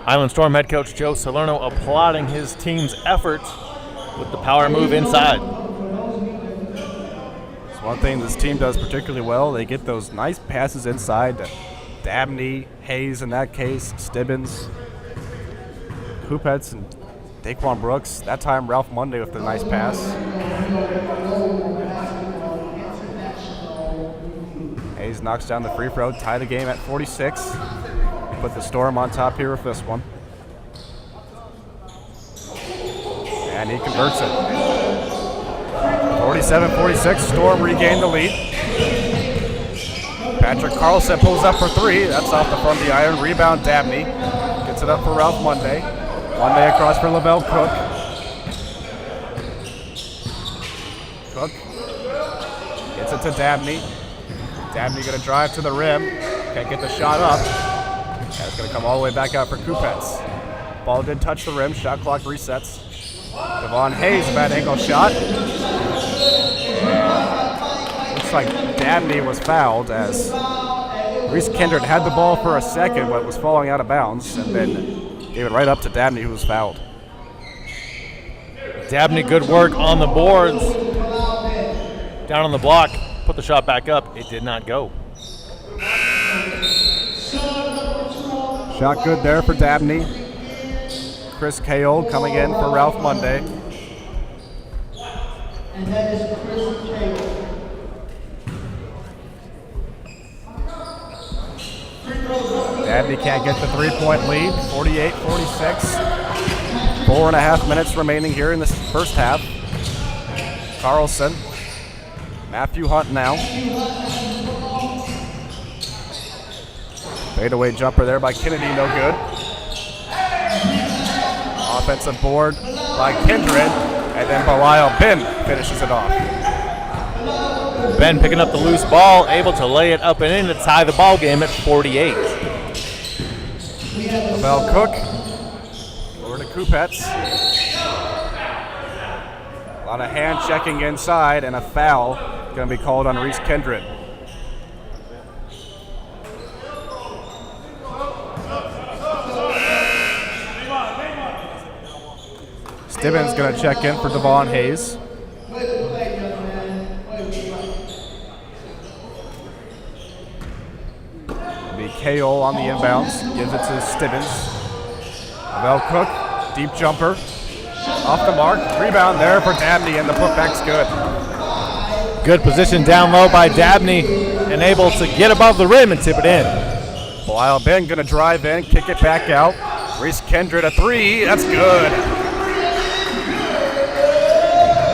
Island Storm head coach Joe Salerno applauding his team's effort with the power move inside. It's one thing this team does particularly well. They get those nice passes inside to Dabney, Hayes in that case, Stibbins, Kupets, and Daquan Brooks. That time Ralph Monday with the nice pass. Hayes knocks down the free throw, tie the game at 46. Put the Storm on top here with this one. And he converts it. 47-46, Storm regained the lead. Patrick Carlson pulls up for three. That's off the front of the iron. Rebound Dabney. Gets it up for Ralph Monday. Monday across for Lavelle Cook. Cook gets it to Dabney. Dabney gonna drive to the rim. Can't get the shot up. That's gonna come all the way back out for Kupets. Ball did touch the rim. Shot clock resets. Devon Hayes, bad angle shot. Looks like Dabney was fouled as Reese Kindred had the ball for a second but was falling out of bounds and then gave it right up to Dabney, who was fouled. Dabney, good work on the boards. Down on the block, put the shot back up. It did not go. Shot good there for Dabney. Chris Kaol coming in for Ralph Monday. And that is Chris Cagle. Dabney can't get the three-point lead. 48-46. 4.5 minutes remaining here in this first half. Carlson. Matthew Hunt now. Fadeaway jumper there by Kennedy, no good. Offensive board by Kindred, and then Belial Ben finishes it off. Ben picking up the loose ball, able to lay it up and in to tie the ball game at 48. Lavelle Cook over to Kupets. A lot of hand checking inside, and a foul going to be called on Reese Kindred. Stibbins going to check in for Devon Hayes. It'll be KO on the inbounds. Gives it to Stibbins. Lavelle Cook, deep jumper. Off the mark. Rebound there for Dabney, and the putback's good. Good position down low by Dabney, and able to get above the rim and tip it in. Belial Ben going to drive in, kick it back out. Reese Kindred a three. That's good.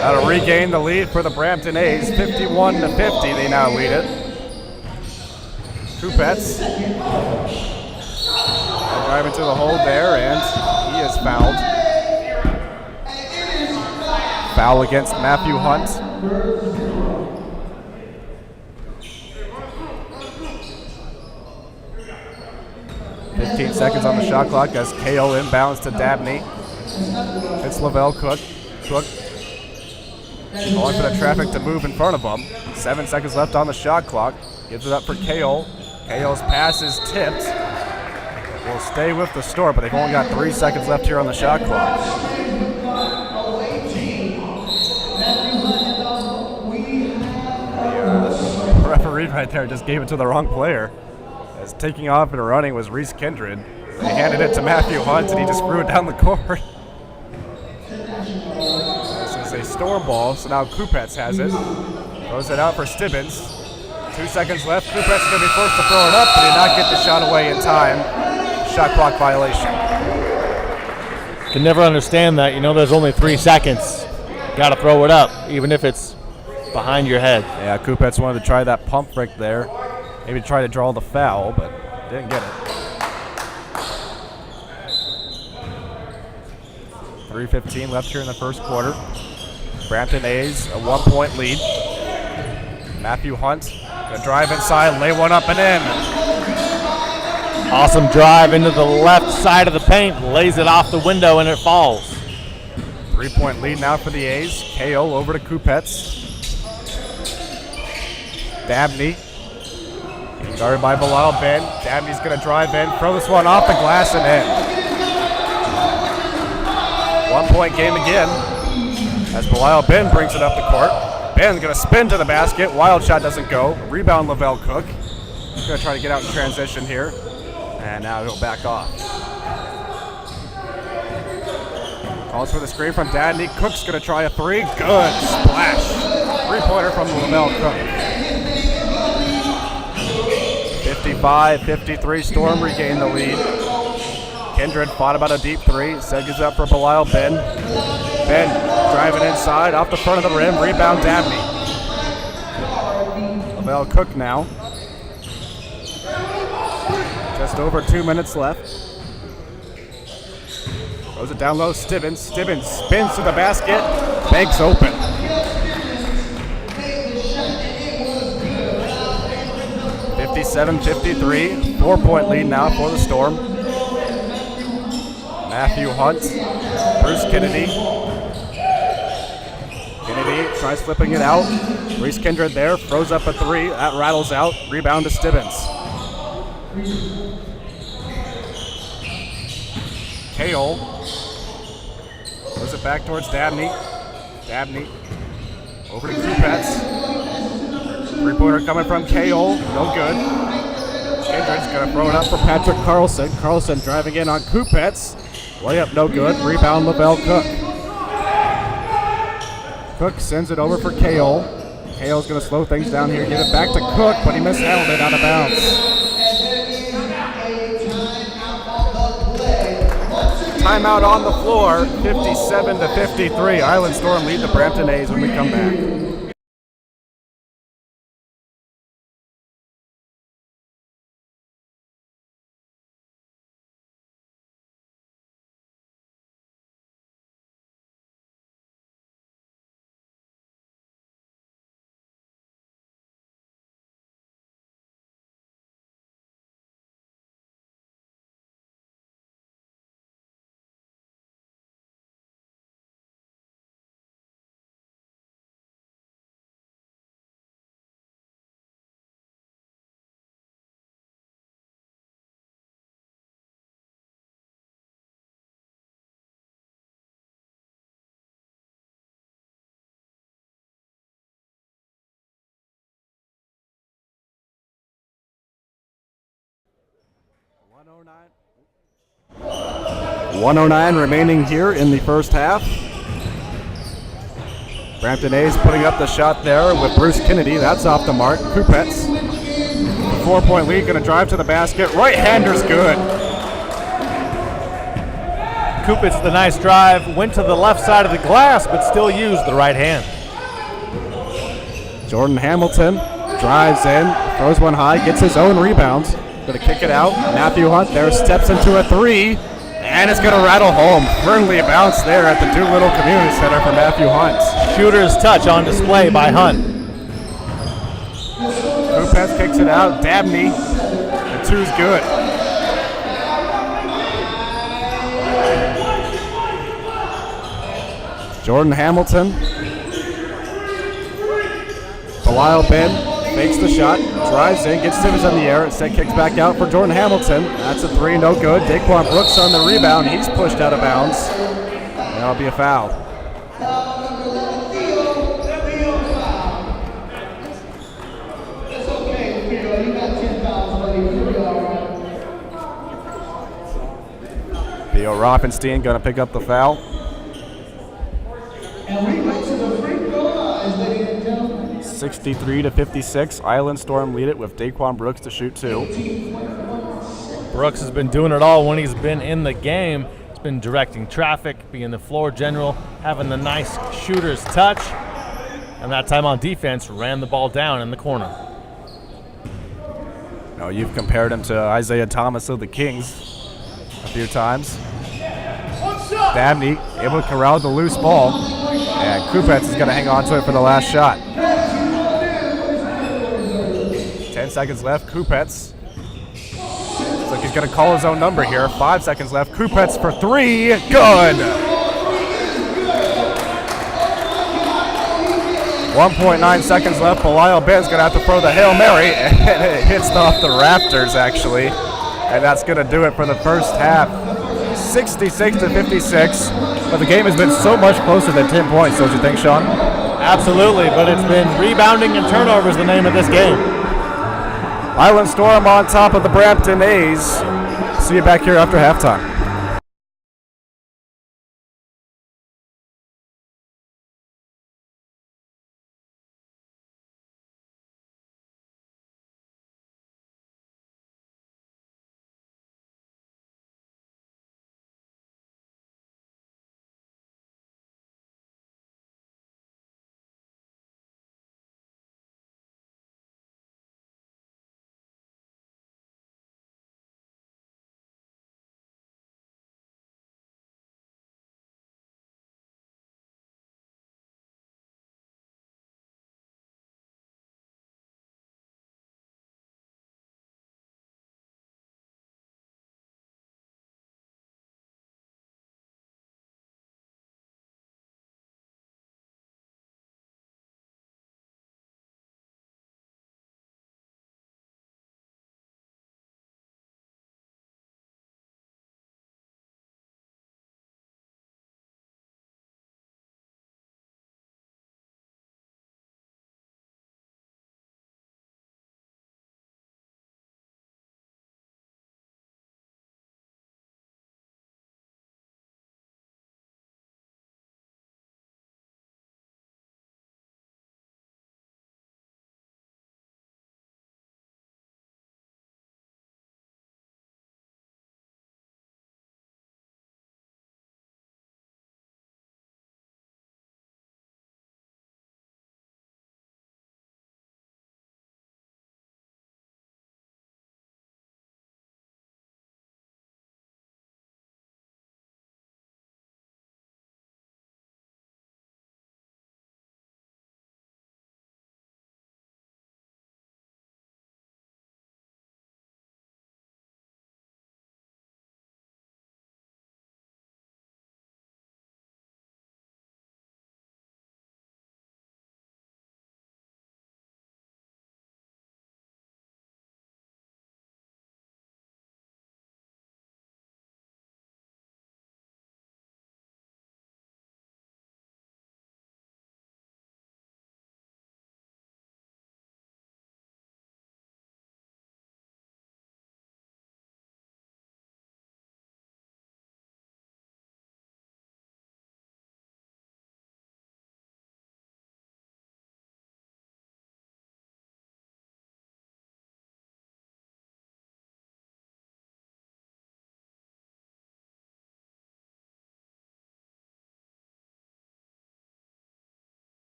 That'll regain the lead for the Brampton A's, 51-50. They now lead it. Kupets driving to the hole there, and he is fouled. Foul against Matthew Hunt. .15 seconds on the shot clock as KO inbounds to Dabney. It's Lavelle Cook. Cook calling for the traffic to move in front of him. 7 seconds left on the shot clock. Gives it up for Kaol. Kaol's pass is tipped. Will stay with the Storm, but they've only got 3 seconds left here on the shot clock. The referee right there just gave it to the wrong player. As taking off and running was Reese Kindred. They handed it to Matthew Hunt, and he just threw it down the court. A Storm ball, so now Kupets has it. Throws it out for Stibbins. 2 seconds left. Kupets is going to be forced to throw it up, but did not get the shot away in time. Shot clock violation. Can never understand that. You know there's only 3 seconds. Got to throw it up, even if it's behind your head. Yeah, Kupets wanted to try that pump fake there. Maybe try to draw the foul, but didn't get it. 3:15 left here in the first quarter. Brampton A's a 1-point lead. Matthew Hunt Good drive inside, lay one up and in. Awesome drive into the left side of the paint, lays it off the window, and it falls. 3-point lead now for the A's. KO over to Kupets. Dabney. Guarded by Bilal Ben. Dabney's going to drive in, throw this one off the glass and in. 1-point game again as Bilal Ben brings it up the court. Ben's going to spin to the basket. Wild shot doesn't go. Rebound Lavelle Cook. He's going to try to get out in transition here. And now he'll back off. Calls for the screen from Dabney. Cook's going to try a three. Good splash. 3-pointer from Lavelle Cook. 55-53, Storm regained the lead. Kindred fought about a deep three. Segues up for Bilal Ben. Ben driving inside, off the front of the rim. Rebound Dabney. Lavelle Cook now. Just over 2 minutes left. Throws it down low, Stibbins. Stibbins spins to the basket. Banks open. 57-53, 4-point lead now for the Storm. Matthew Hunt, Bruce Kennedy. Kennedy tries flipping it out. Reese Kindred there, throws up a three. That rattles out. Rebound to Stibbins. Kale throws it back towards Dabney. Dabney over to Kupets. 3-pointer coming from Kale, no good. Kindred's gonna throw it up for Patrick Carlson. Carlson driving in on Kupets. Layup no good. Rebound Lavelle Cook. Cook sends it over for Kale. Kale's gonna slow things down here, get it back to Cook, but he mishandled it out of bounds. Timeout on the floor, 57-53. Island Storm lead the Brampton A's when we come back. $109 remaining here in the first half. Brampton A's putting up the shot there with Bruce Kennedy. That's off the mark. Kupets. 4-point lead, going to drive to the basket. Right-hander's good. Kupets, the nice drive, went to the left side of the glass, but still used the right hand. Jordan Hamilton drives in, throws one high, gets his own rebounds. Going to kick it out. Matthew Hunt there steps into a three, and it's going to rattle home. Firmly bounce there at the Doolittle Community Center for Matthew Hunt. Shooter's touch on display by Hunt. Kupets kicks it out. Dabney, the two's good. Jordan Hamilton. Bilal Ben fakes the shot, drives in, gets Simmons in the air, instead kicks back out for Jordan Hamilton. That's a three, no good. Daquan Brooks on the rebound. He's pushed out of bounds. That'll be a foul. Theo Rothenstein going to pick up the foul. And we go to the free throw lines, ladies and gentlemen. 63-56. Island Storm lead it with Daquan Brooks to shoot two. Brooks has been doing it all when he's been in the game. He's been directing traffic, being the floor general, having the nice shooter's touch, and that time on defense ran the ball down in the corner. No, you've compared him to Isaiah Thomas of the Kings a few times. Dabney able to corral the loose ball, and Kupets is going to hang on to it for the last shot. 10 seconds left. Kupets. Looks like he's going to call his own number here. 5 seconds left. Kupets for 3. Good. 1.9 seconds left. Belial Ben's going to have to throw the Hail Mary, and it hits off the rafters, actually. And that's going to do it for the first half. 66-56. But the game has been so much closer than 10 points, don't you think, Sean? Absolutely, but it's been rebounding and turnovers the name of this game. Island Storm on top of the Brampton A's. See you back here after halftime.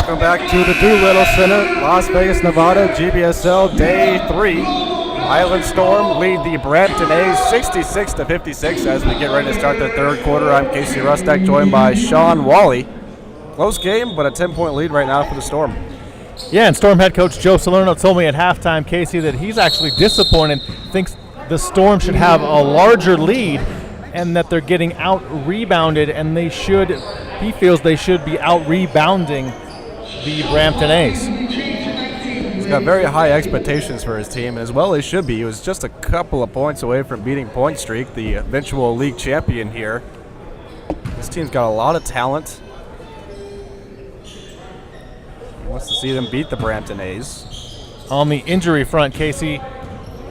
Welcome back to the Doolittle Center, Las Vegas, Nevada, GBSL Day 3. Island Storm lead the Brampton A's 66-56 as we get ready to start the third quarter. I'm Casey Rustak, joined by Sean Wally. Close game, but a 10-point lead right now for the Storm. Yeah, and Storm head coach Joe Salerno told me at halftime, Casey, that he's actually disappointed, thinks the Storm should have a larger lead and that they're getting out-rebounded, and he feels they should be out-rebounding the Brampton A's. He's got very high expectations for his team, and as well he should be. He was just a couple of points away from beating Point Streak, the eventual league champion here. This team's got a lot of talent. He wants to see them beat the Brampton A's. On the injury front, Casey,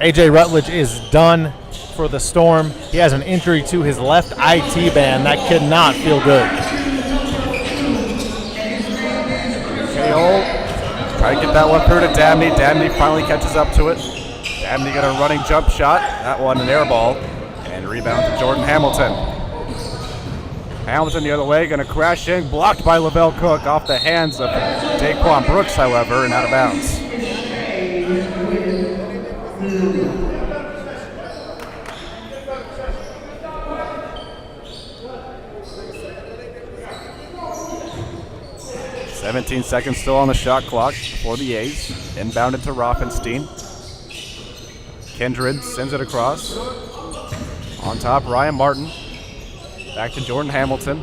A.J. Rutledge is done for the Storm. He has an injury to his left IT band. That could not feel good. KO, try to get that one through to Dabney. Dabney finally catches up to it. Dabney got a running jump shot. That one an air ball. And rebound to Jordan Hamilton. Hamilton the other way, going to crash in. Blocked by Lavelle Cook off the hands of Daquan Brooks, however, and out of bounds. "17 seconds still on the shot clock for the A's. Inbounded to Rothenstein. Kindred sends it across. On top, Ryan Martin. Back to Jordan Hamilton.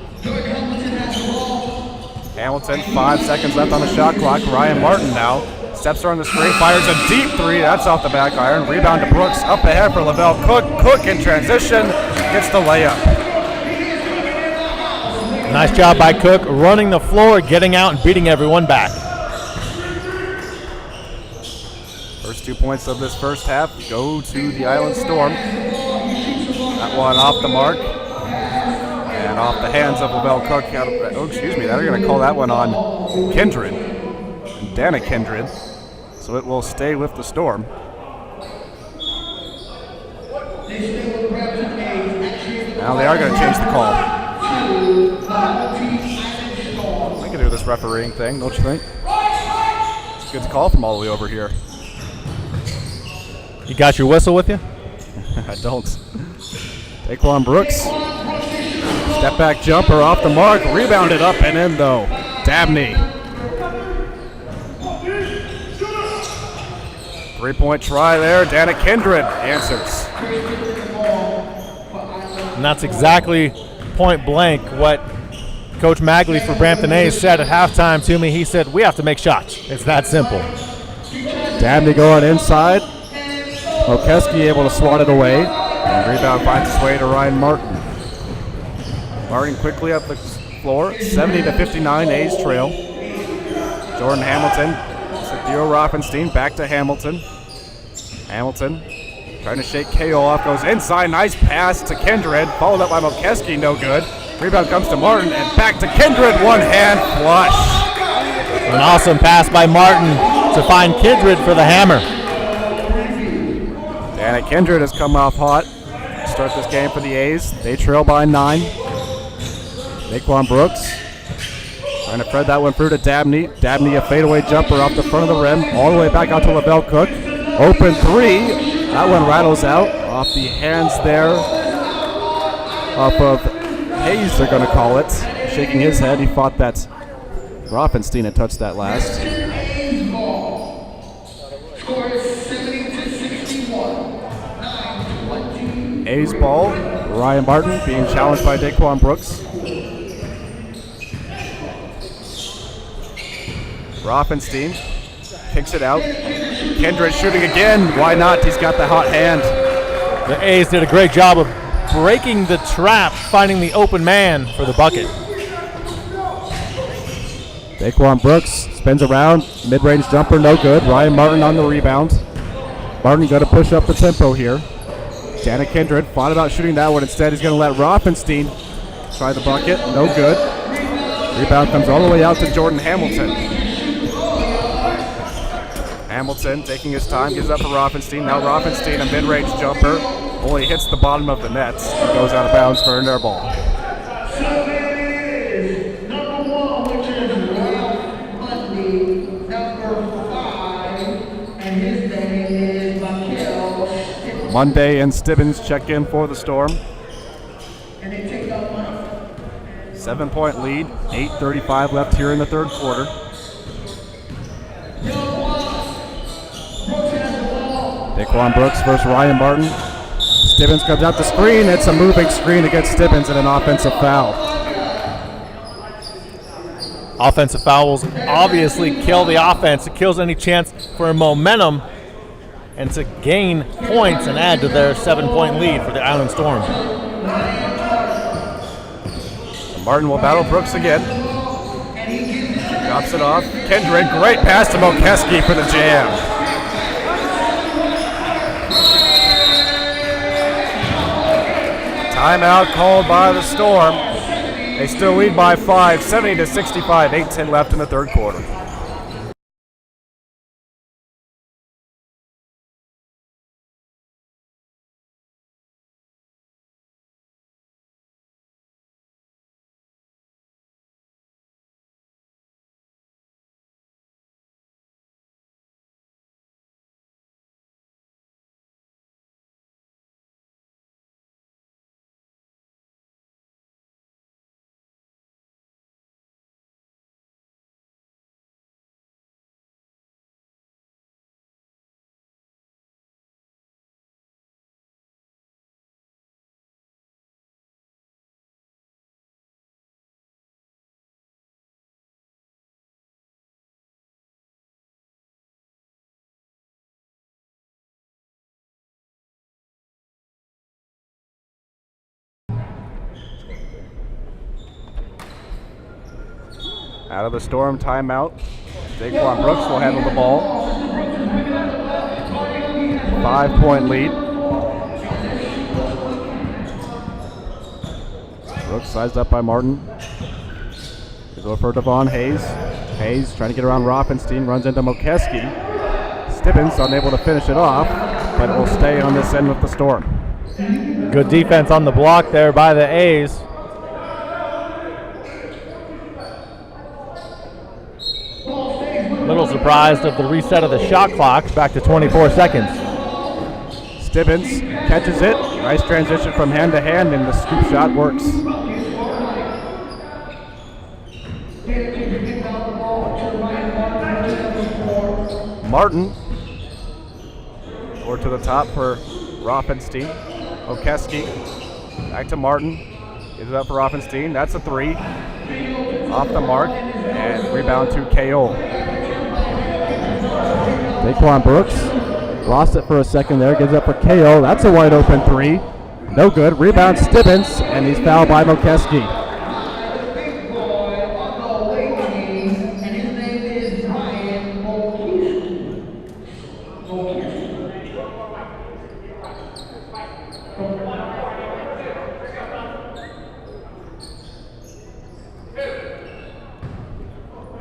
Hamilton, 5 seconds left on the shot clock. Ryan Martin now steps around the screen, fires a deep three. That's off the back iron. Rebound to Brooks. Up ahead for Lavelle Cook. Cook in transition gets the layup. Nice job by Cook, running the floor, getting out, and beating everyone back. First 2 points of this first half go to the Island Storm. That one off the mark. And off the hands of Lavelle Cook. They're going to call that one on Kindred. Dana Kindred. So it will stay with the Storm. Now they are going to change the call. I can do this refereeing thing, don't you think? It's a good call from all the way over here. You got your whistle with you? I don't. Daquan Brooks. Step back jumper off the mark. Rebounded up and in though. Dabney. 3-point try there. Dana Kindred answers. And that's exactly point blank what Coach Magley for Brampton A's said at halftime to me. He said, we have to make shots. It's that simple. Dabney going inside. Mokeski able to swat it away. And rebound finds its way to Ryan Martin. Martin quickly up the floor. 70-59, A's trail. Jordan Hamilton. Theo Rothenstein back to Hamilton. Hamilton trying to shake KO off. Goes inside. Nice pass to Kindred. Followed up by Mokeski. No good. Rebound comes to Martin. And back to Kindred. One hand flush. An awesome pass by Martin to find Kindred for the hammer. Dana Kindred has come off hot. Start this game for the A's. They trail by 9. Daquan Brooks trying to thread that one through to Dabney. Dabney a fadeaway jumper off the front of the rim. All the way back out to Lavelle Cook. Open three. That one rattles out off the hands there. Off of Hayes, they're going to call it. Shaking his head. He thought that Rothenstein had touched that last. A's ball. Ryan Martin being challenged by Daquan Brooks. Rothenstein kicks it out. Kindred shooting again. Why not? He's got the hot hand. The A's did a great job of breaking the trap, finding the open man for the bucket. Daquan Brooks spins around. Mid-range jumper, no good. Ryan Martin on the rebound. Martin got to push up the tempo here. Dana Kindred thought about shooting that one. Instead, he's going to let Rothenstein try the bucket. No good. Rebound comes all the way out to Jordan Hamilton. Hamilton taking his time, gives up for Rothenstein. Now Rothenstein, a mid-range jumper, only hits the bottom of the nets. Goes out of bounds for an air ball. Monday and Stibbins check in for the Storm. 7-point lead, 8:35 left here in the third quarter. Daquan Brooks versus Ryan Martin. Stibbins comes out the screen. It's a moving screen against Stibbins and an offensive foul. Offensive fouls obviously kill the offense. It kills any chance for momentum and to gain points and add to their 7-point lead for the Island Storm. Martin will battle Brooks again. Drops it off. Kendrick, great pass to Mokeski for the jam. Timeout called by the Storm. They still lead by 5, 70-65, 8:10 left in the third quarter. Out of the Storm timeout, Daquan Brooks will handle the ball. 5-point lead. Brooks sized up by Martin. They go for Devon Hayes. Hayes trying to get around Rothenstein, runs into Mokeski. Stibbins unable to finish it off, but it will stay on this end with the Storm. Good defense on the block there by the A's. Little surprised of the reset of the shot clock back to 24 seconds. Stibbins catches it. Nice transition from hand to hand, and the scoop shot works. Martin over to the top for Rothenstein. Mokeski back to Martin. Gives it up for Rothenstein. That's a three. Off the mark, and rebound to KO. Daquan Brooks lost it for a second there, gives up for KO. That's a wide open three. No good. Rebound Stibbins, and he's fouled by Mokeski.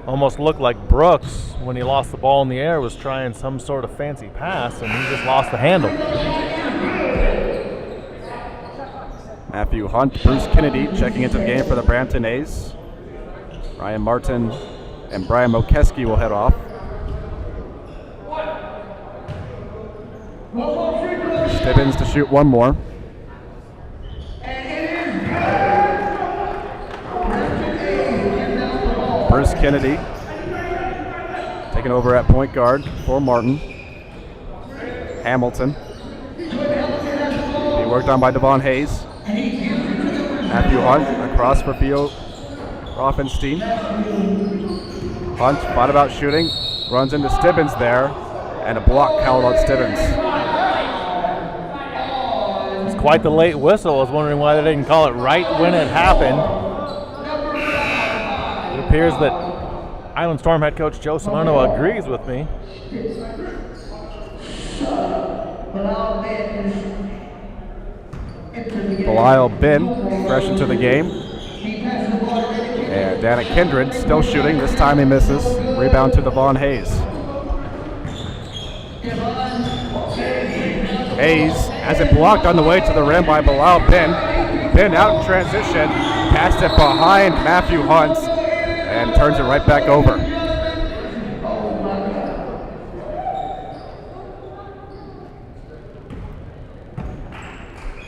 Almost looked like Brooks, when he lost the ball in the air, was trying some sort of fancy pass, and he just lost the handle. Matthew Hunt, Bruce Kennedy checking into the game for the Brampton A's. Ryan Martin and Brian Mokeski will head off. Stibbins to shoot one more. Bruce Kennedy taking over at point guard for Martin. Hamilton. He worked on by Devon Hayes. Matthew Hunt across for Theo Rothenstein. Hunt thought about shooting, runs into Stibbins there, and a block called on Stibbins. It's quite the late whistle. I was wondering why they didn't call it right when it happened. It appears that Island Storm head coach Joe Solano agrees with me. Belial Ben fresh into the game. And Dana Kindred still shooting. This time he misses. Rebound to Devon Hayes. Hayes has it blocked on the way to the rim by Belial Ben. Ben out in transition. Passed it behind Matthew Hunt and turns it right back over.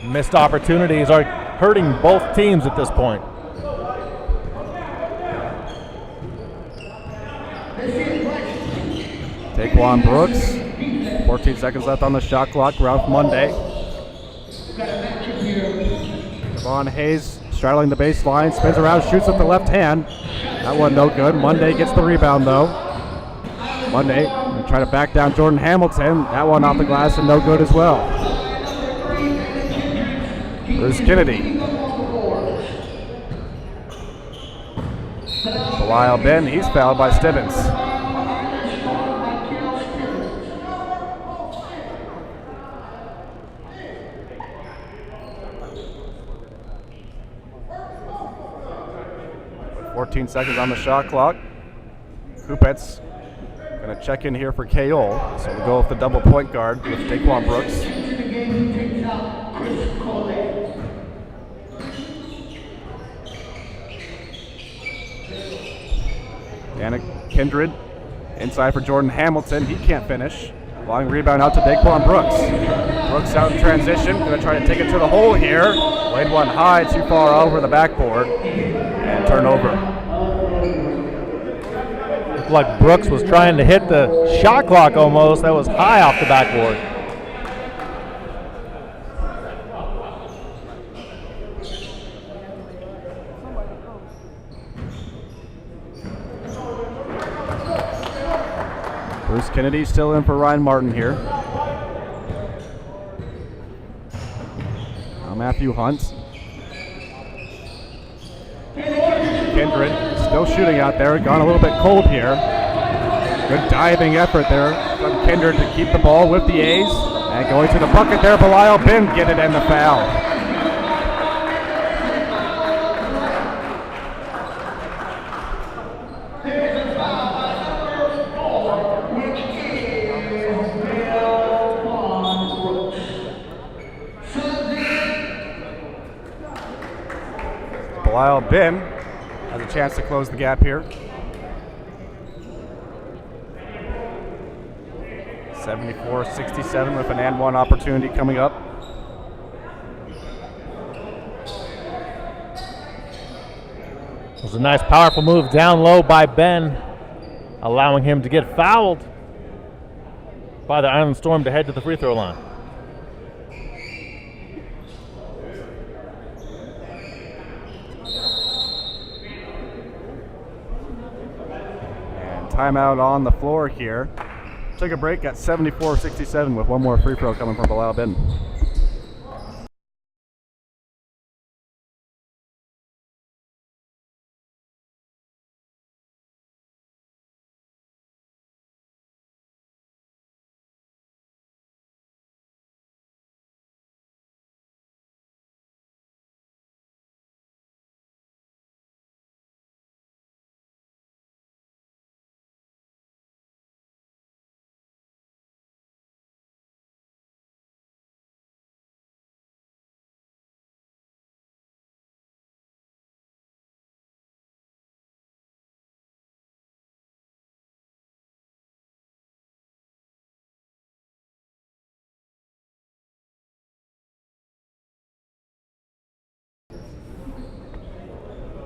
Missed opportunities are hurting both teams at this point. Daquan Brooks, 14 seconds left on the shot clock. Ralph Monday. Devon Hayes straddling the baseline, spins around, shoots with the left hand. That one no good. Monday gets the rebound though. Monday trying to back down Jordan Hamilton. That one off the glass and no good as well. Bruce Kennedy. Belial Ben, he's fouled by Stevens. With 14 seconds on the shot clock. Kupets going to check in here for K.O. So we'll go with the double point guard with Daquan Brooks. Danik Kindred inside for Jordan Hamilton. He can't finish. Long rebound out to Daquan Brooks. Brooks out in transition. Going to try to take it to the hole here. Laid one high, too far over the backboard. And turnover. Looked like Brooks was trying to hit the shot clock almost. That was high off the backboard. Bruce Kennedy still in for Ryan Martin here. Now Matthew Hunt. Kindred still shooting out there. Gone a little bit cold here. Good diving effort there from Kindred to keep the ball with the A's. And going to the bucket there, Belial Ben get it and the foul. Belial Ben has a chance to close the gap here. 74-67 with an and one opportunity coming up. It was a nice, powerful move down low by Ben, allowing him to get fouled by the Island Storm to head to the free throw line. Timeout on the floor here. Took a break at 74-67 with one more free throw coming from Belial Ben.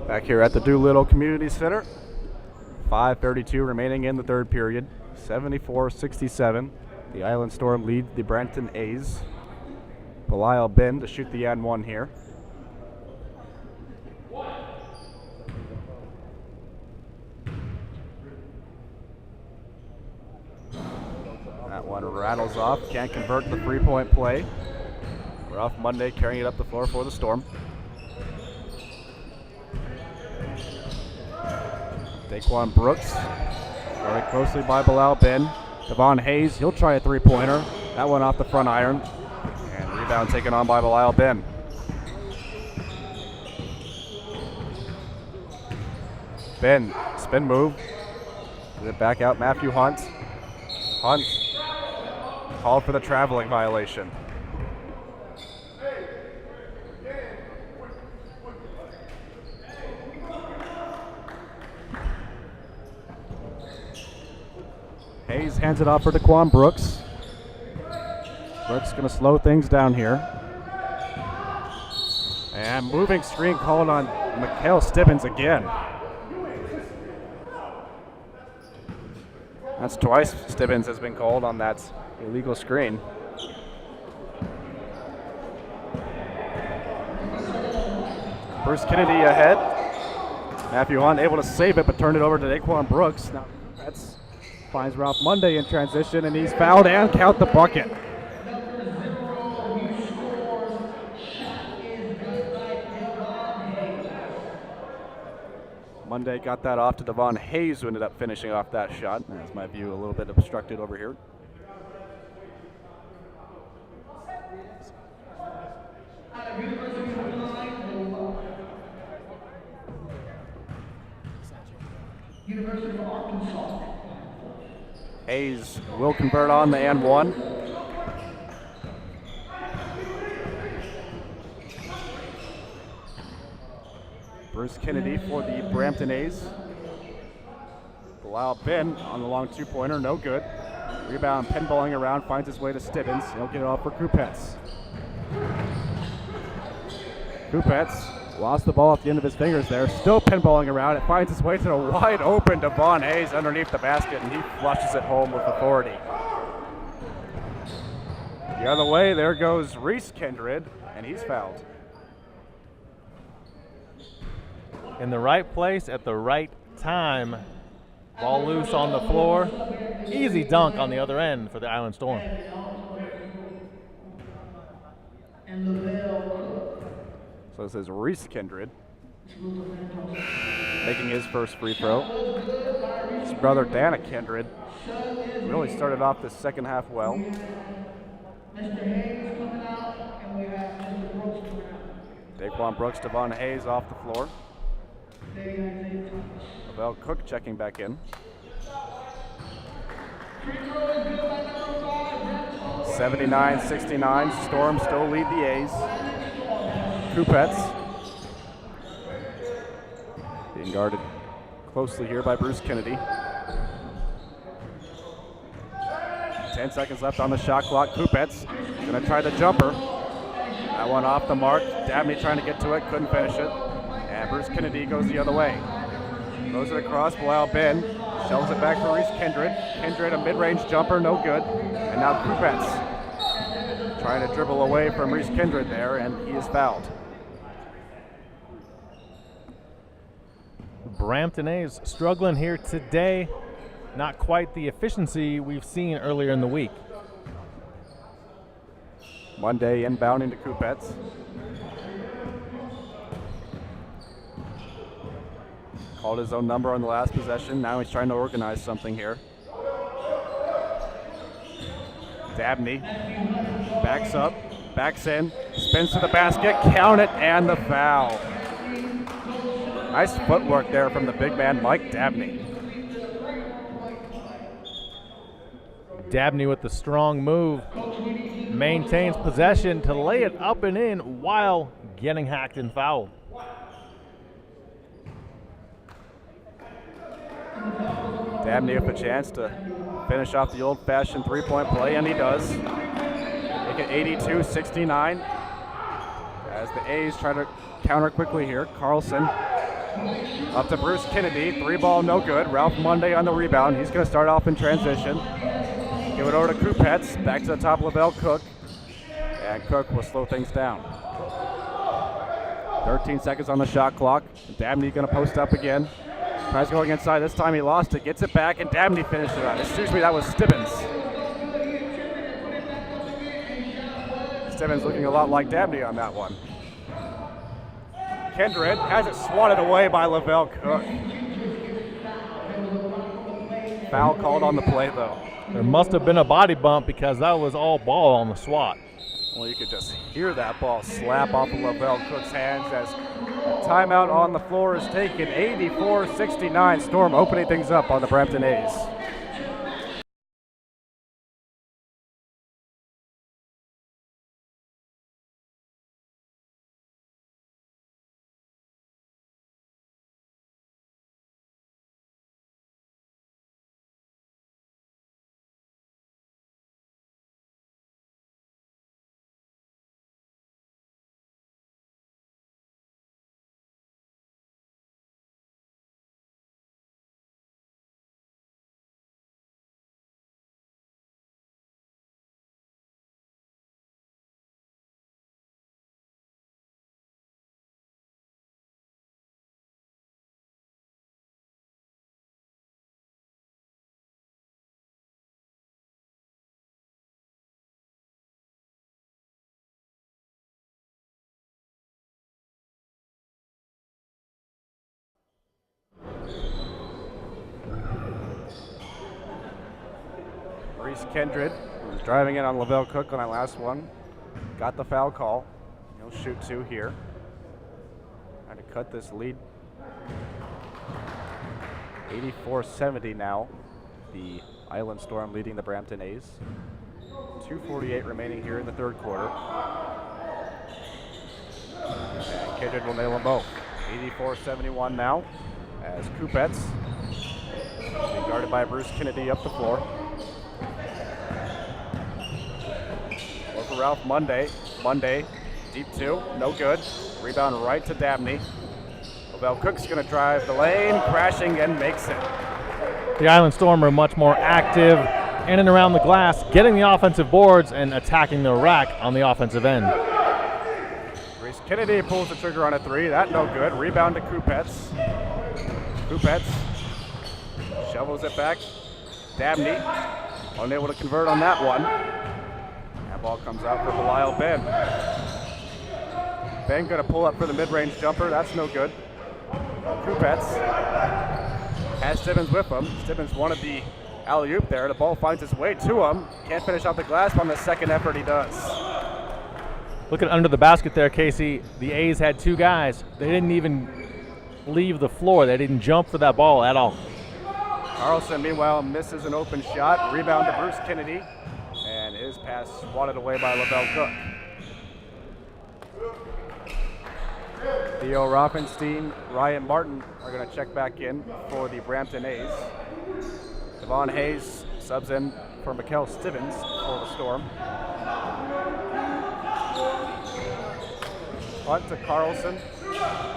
Back here at the Doolittle Community Center. 5:32 remaining in the third period. 74-67. The Island Storm leads the Branton A's. Belial Ben to shoot the and one here. That one rattles off. Can't convert the three-point play. Ralph Monday carrying it up the floor for the Storm. Daquan Brooks, very closely by Belial Ben. Devon Hayes, he'll try a three-pointer. That one off the front iron. And rebound taken on by Belial Ben. Ben, spin move. Get it back out, Matthew Hunt. Hunt called for the traveling violation. Hayes hands it off for Daquan Brooks. Brooks going to slow things down here. And moving screen called on Mikhail Stibbins again. That's twice Stibbins has been called on that illegal screen. Bruce Kennedy ahead. Matthew Hunt able to save it, but turned it over to Daquan Brooks. Now that's finds Ralph Monday in transition, and he's fouled and count the bucket. Monday got that off to Devon Hayes, who ended up finishing off that shot. That's my view a little bit obstructed over here. University of Arkansas. Hayes will convert on the and one. Bruce Kennedy for the Brampton A's. Bilal Ben on the long two-pointer, no good. Rebound, pinballing around, finds his way to Stibbins. He'll get it off for Kupets. Kupets lost the ball at the end of his fingers there, still pinballing around. It finds its way to the wide open Devon Hayes underneath the basket, and he flushes it home with authority. The other way, there goes Reese Kindred, and he's fouled. In the right place at the right time. Ball loose on the floor. Easy dunk on the other end for the Island Storm. So this is Reese Kindred making his first free throw. His brother Dana Kindred really started off the second half well. Daquan Brooks, Devon Hayes off the floor. Lavelle Cook checking back in. 79-69, Storm still lead the A's. Kupets being guarded closely here by Bruce Kennedy. 10 seconds left on the shot clock. Kupets gonna try the jumper. That one off the mark. Dabney trying to get to it, couldn't finish it. And Bruce Kennedy goes the other way. Throws it across, Bilal Ben shovels it back for Reese Kindred. Kindred, a mid-range jumper, no good. And now Kupets trying to dribble away from Reese Kindred there, and he is fouled. Brampton A's struggling here today. Not quite the efficiency we've seen earlier in the week. Monday inbounding to Kupets. Called his own number on the last possession. Now he's trying to organize something here. Dabney backs up, backs in, spins to the basket, count it, and the foul. Nice footwork there from the big man, Mike Dabney. Dabney with the strong move. Maintains possession to lay it up and in while getting hacked and fouled. Dabney with a chance to finish off the old-fashioned three-point play, and he does. Make it 82-69 as the A's try to counter quickly here. Carlson up to Bruce Kennedy. Three ball, no good. Ralph Monday on the rebound. He's going to start off in transition. Give it over to Kupets. Back to the top, Lavelle Cook. And Cook will slow things down. 13 seconds on the shot clock. Dabney going to post up again. Tries going inside. This time he lost it. Gets it back, and Dabney finished it out. Excuse me, that was Stibbins. Stibbins looking a lot like Dabney on that one. Kindred has it swatted away by Lavelle Cook. Foul called on the play, though. There must have been a body bump because that was all ball on the swat. Well, you could just hear that ball slap off of Lavelle Cook's hands as a timeout on the floor is taken. 84-69, Storm opening things up on the Brampton A's. Reese Kindred, who was driving in on Lavelle Cook on that last one, got the foul call. He'll shoot 2 here. Trying to cut this lead. 84-70 now. The Island Storm leading the Brampton A's. 2:48 remaining here in the third quarter. And Kindred will nail them both. 84-71 now as Kupets being guarded by Bruce Kennedy up the floor. Over Ralph Monday. Monday, deep 2, no good. Rebound right to Dabney. Lavelle Cook's going to drive the lane, crashing and makes it. The Island Storm are much more active in and around the glass, getting the offensive boards and attacking the rack on the offensive end. Reese Kennedy pulls the trigger on a 3. That no good. Rebound to Kupets. Kupets shovels it back. Dabney unable to convert on that one. That ball comes out for Belial Ben. Ben going to pull up for the mid-range jumper. That's no good. Kupets has Stibbins with him. Stibbins wanted the alley-oop there. The ball finds its way to him. Can't finish off the glass, but on the second effort he does. Looking under the basket there, Casey, the A's had 2 guys. They didn't even leave the floor. They didn't jump for that ball at all. Carlson, meanwhile, misses an open shot. Rebound to Bruce Kennedy. And his pass swatted away by Lavelle Cook. Theo Rothenstein, Ryan Martin are going to check back in for the Brampton A's. Devon Hayes subs in for Mikkel Stibbins for the Storm. Punt to Carlson.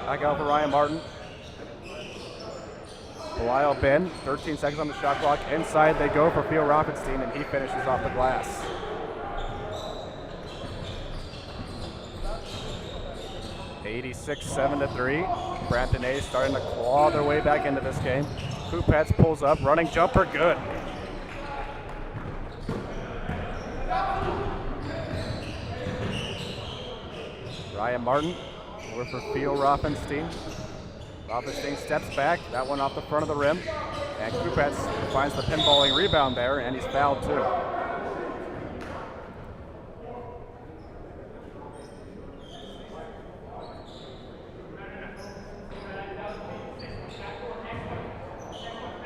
Back out for Ryan Martin. Belial Ben, 13 seconds on the shot clock. Inside they go for Theo Rothenstein, and he finishes off the glass. (86-7-3). Brampton A's starting to claw their way back into this game. Kupets pulls up, running jumper, good. Ryan Martin over for Theo Rothenstein. Rothenstein steps back, that one off the front of the rim. And Kupets finds the pinballing rebound there, and he's fouled too.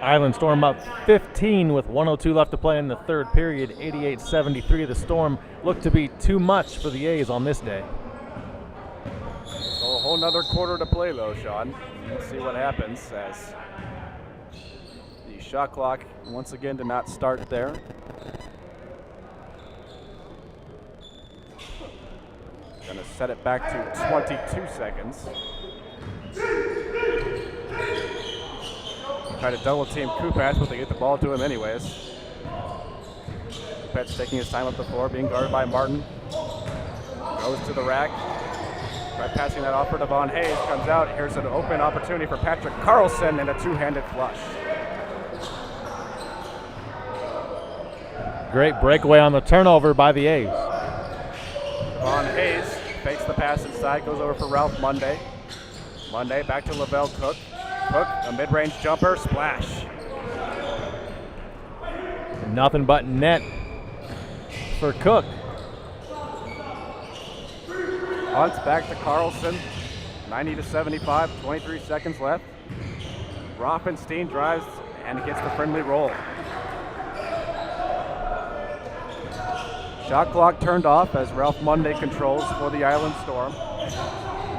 Island Storm up 15 with 1:02 left to play in the third period. 88-73. The Storm looked to be too much for the A's on this day. So a whole nother quarter to play though, Sean. Let's see what happens as the shot clock once again did not start there. Gonna set it back to 22 seconds. Try to double team Kupets, but they get the ball to him anyways. Kupets taking his time up the floor, being guarded by Martin. Goes to the rack. Try passing that off for Devon Hayes. Comes out. Here's an open opportunity for Patrick Carlson and a two-handed flush. Great breakaway on the turnover by the A's. Devon Hayes fakes the pass inside, goes over for Ralph Monday. Monday back to Lavelle Cook. Cook, a mid-range jumper, splash. Nothing but net for Cook. Hunts back to Carlson, 90-75, 23 seconds left. Rothenstein drives and gets the friendly roll. Shot clock turned off as Ralph Monday controls for the Island Storm.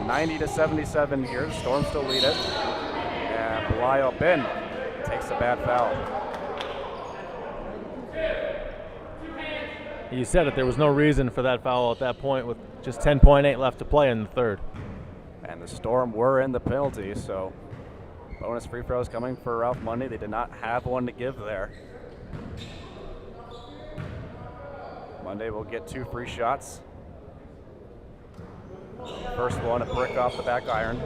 90-77 here, the Storm still lead it. And Belial Ben takes a bad foul. You said it, there was no reason for that foul at that point with just 10.8 left to play in the third. And the Storm were in the penalty, so bonus free throws coming for Ralph Monday. They did not have one to give there. Monday will get 2 free shots. First one, a brick off the back iron.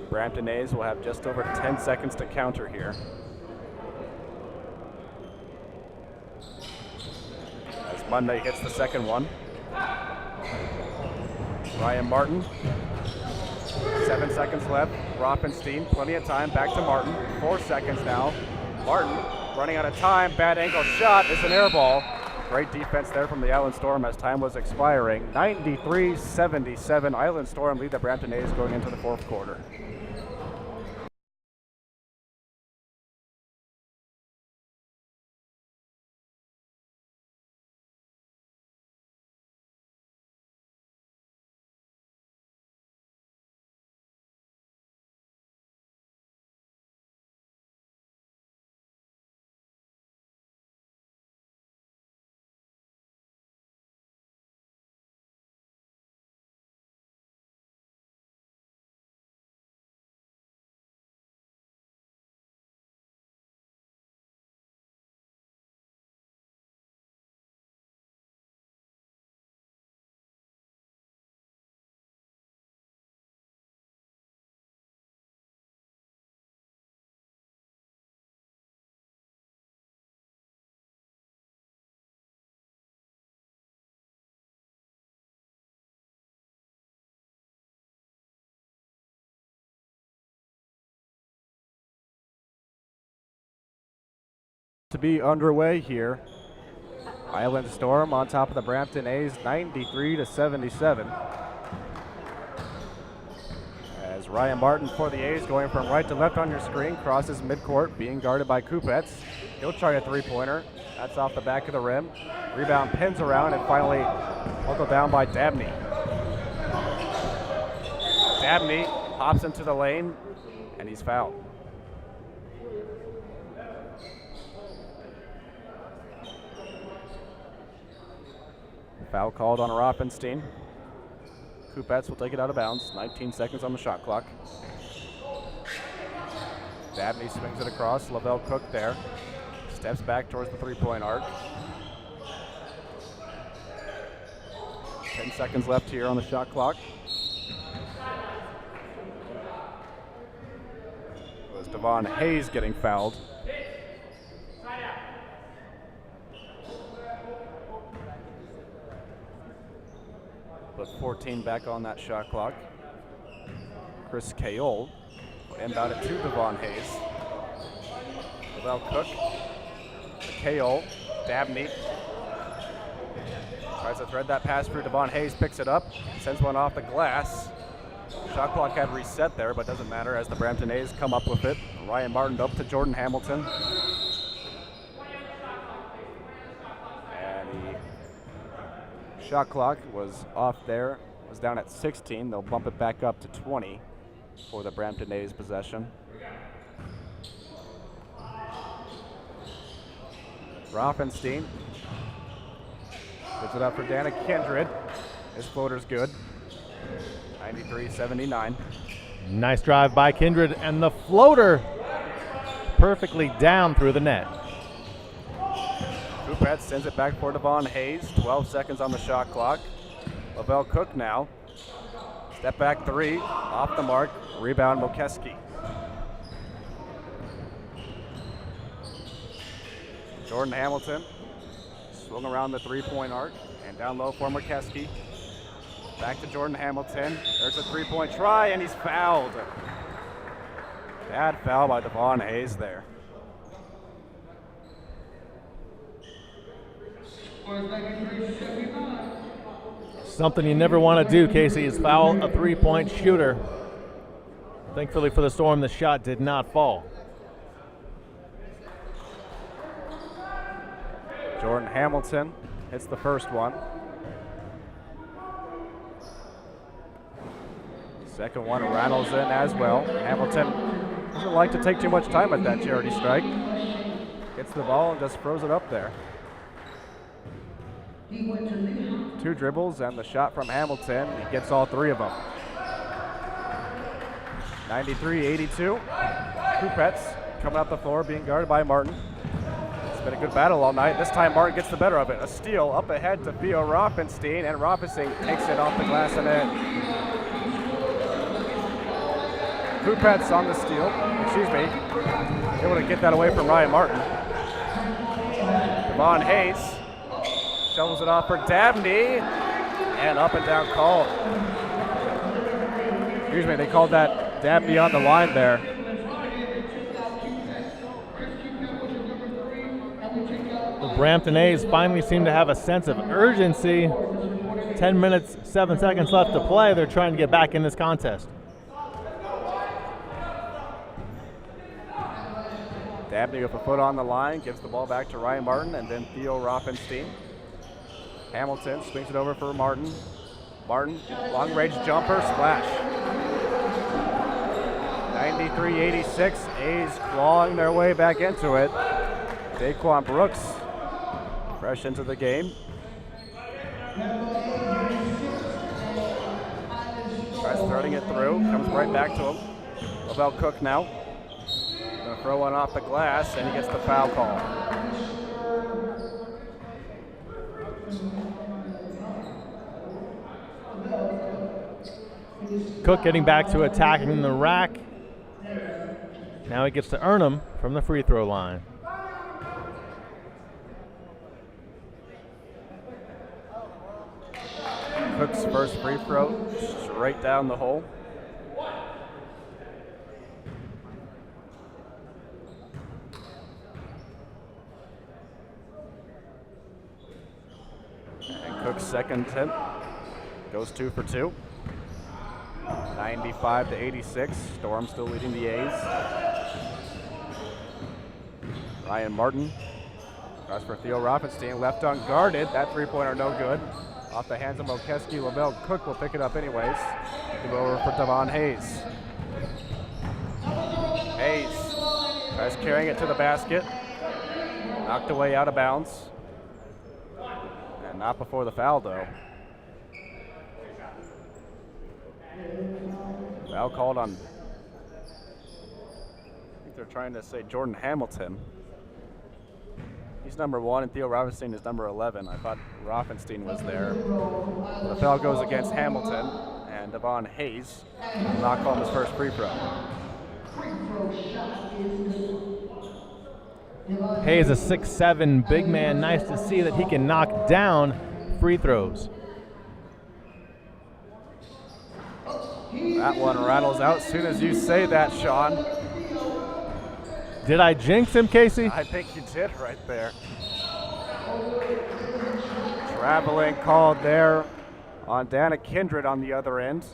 Brampton A's will have just over 10 seconds to counter here. As Monday hits the second one. Ryan Martin, 7 seconds left. Rothenstein, plenty of time, back to Martin. 4 seconds now. Martin running out of time. Bad angle shot. It's an air ball. Great defense there from the Island Storm as time was expiring. 93-77. Island Storm lead the Brampton A's going into the fourth quarter. To be underway here. Island Storm on top of the Brampton A's 93-77. As Ryan Martin for the A's going from right to left on your screen, crosses midcourt, being guarded by Kupets. He'll try a three-pointer. That's off the back of the rim. Rebound pins around and finally buckled down by Dabney. Dabney hops into the lane and he's fouled. Foul called on Rothenstein. Kupets will take it out of bounds. 19 seconds on the shot clock. Dabney swings it across. Lavelle Cook there. Steps back towards the three-point arc. 10 seconds left here on the shot clock. It was Devon Hayes getting fouled. Put 14 back on that shot clock. Chris Kayol will inbound it to Devon Hayes. Lavelle Cook, Kayol, Dabney. Tries to thread that pass through. Devon Hayes picks it up, sends one off the glass. Shot clock had reset there, but doesn't matter as the Brampton A's come up with it. Ryan Martin up to Jordan Hamilton. Shot clock was off there, was down at 16. They'll bump it back up to 20 for the Brampton A's possession. Rothenstein puts it up for Dana Kindred. His floater's good. 93-79. Nice drive by Kindred, and the floater perfectly down through the net. Kupets sends it back for Devon Hayes. 12 seconds on the shot clock. Lavelle Cook now. Step back three, off the mark. Rebound Mokeski. Jordan Hamilton swung around the three-point arc and down low for Mokeski. Back to Jordan Hamilton. There's a three-point try and he's fouled. Bad foul by Devon Hayes there. Something you never want to do, Casey, is foul a three-point shooter. Thankfully for the Storm, the shot did not fall. Jordan Hamilton hits the first one. Second one rattles in as well. Hamilton doesn't like to take too much time at that charity strike. Gets the ball and just throws it up there. Two dribbles and the shot from Hamilton. He gets all three of them. 93-82. Kupets coming up the floor, being guarded by Martin. It's been a good battle all night. This time Martin gets the better of it. A steal up ahead to Theo Rothenstein, and Rothenstein takes it off the glass and in. Kupets on the steal. Able to get that away from Ryan Martin. Devon Hayes shovels it off for Dabney, and up and down call. They called that Dabney on the line there. Brampton A's finally seem to have a sense of urgency. 10 minutes, 7 seconds left to play. They're trying to get back in this contest. Dabney with a foot on the line, gives the ball back to Ryan Martin, and then Theo Rothenstein. Hamilton swings it over for Martin. Martin, long-range jumper, splash. 93-86, A's clawing their way back into it. Daquan Brooks, fresh into the game. Tries throwing it through, comes right back to him. Lavelle Cook now. Gonna throw one off the glass, and he gets the foul call. Cook getting back to attacking the rack. Now he gets to earn them from the free throw line. Cook's first free throw, straight down the hole. And Cook's second attempt goes 2 for 2. 95-86. Storm still leading the A's. Ryan Martin. Tries for Theo Rothenstein. Left unguarded. That three-pointer no good. Off the hands of Mokeski. Lavelle Cook will pick it up anyways. Give it over for Devon Hayes. Hayes tries carrying it to the basket. Knocked away out of bounds. And not before the foul though. Foul called on, I think they're trying to say Jordan Hamilton. He's number 1 and Theo Rothenstein is number 11. I thought Rothenstein was there. The foul goes against Hamilton, and Devon Hayes will not call him his first free throw. Hayes, a 6'7" big man. Nice to see that he can knock down free throws. That one rattles out as soon as you say that, Sean. Did I jinx him, Casey? I think you did right there. Traveling called there on Dana Kindred on the other end.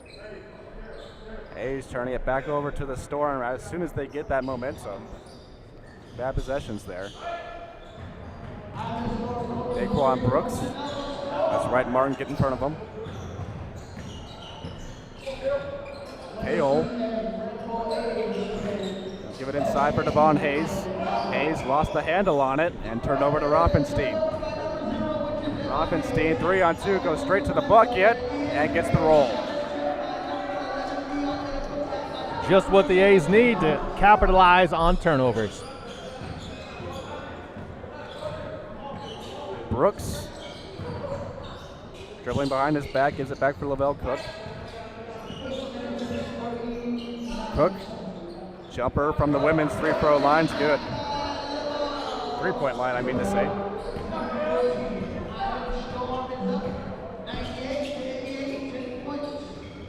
Hayes turning it back over to the Storm as soon as they get that momentum. Bad possessions there. Daquan Brooks. That's right, Martin get in front of him. Hale. Give it inside for Devon Hayes. Hayes lost the handle on it and turned over to Rothenstein. Rothenstein, 3-on-2, goes straight to the bucket and gets the roll. Just what the A's need to capitalize on turnovers. Brooks dribbling behind his back, gives it back for Lavelle Cook. Cook, jumper from the women's free-throw line's good. Three-point line, I mean to say.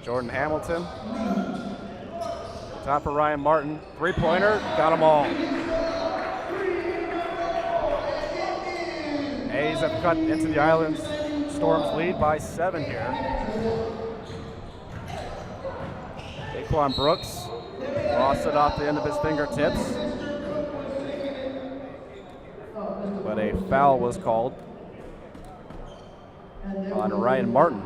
Jordan Hamilton. Top for Ryan Martin. Three-pointer, got them all. A's have cut into the Islands Storm's lead by 7 here. Daquan Brooks lost it off the end of his fingertips. But a foul was called on Ryan Martin.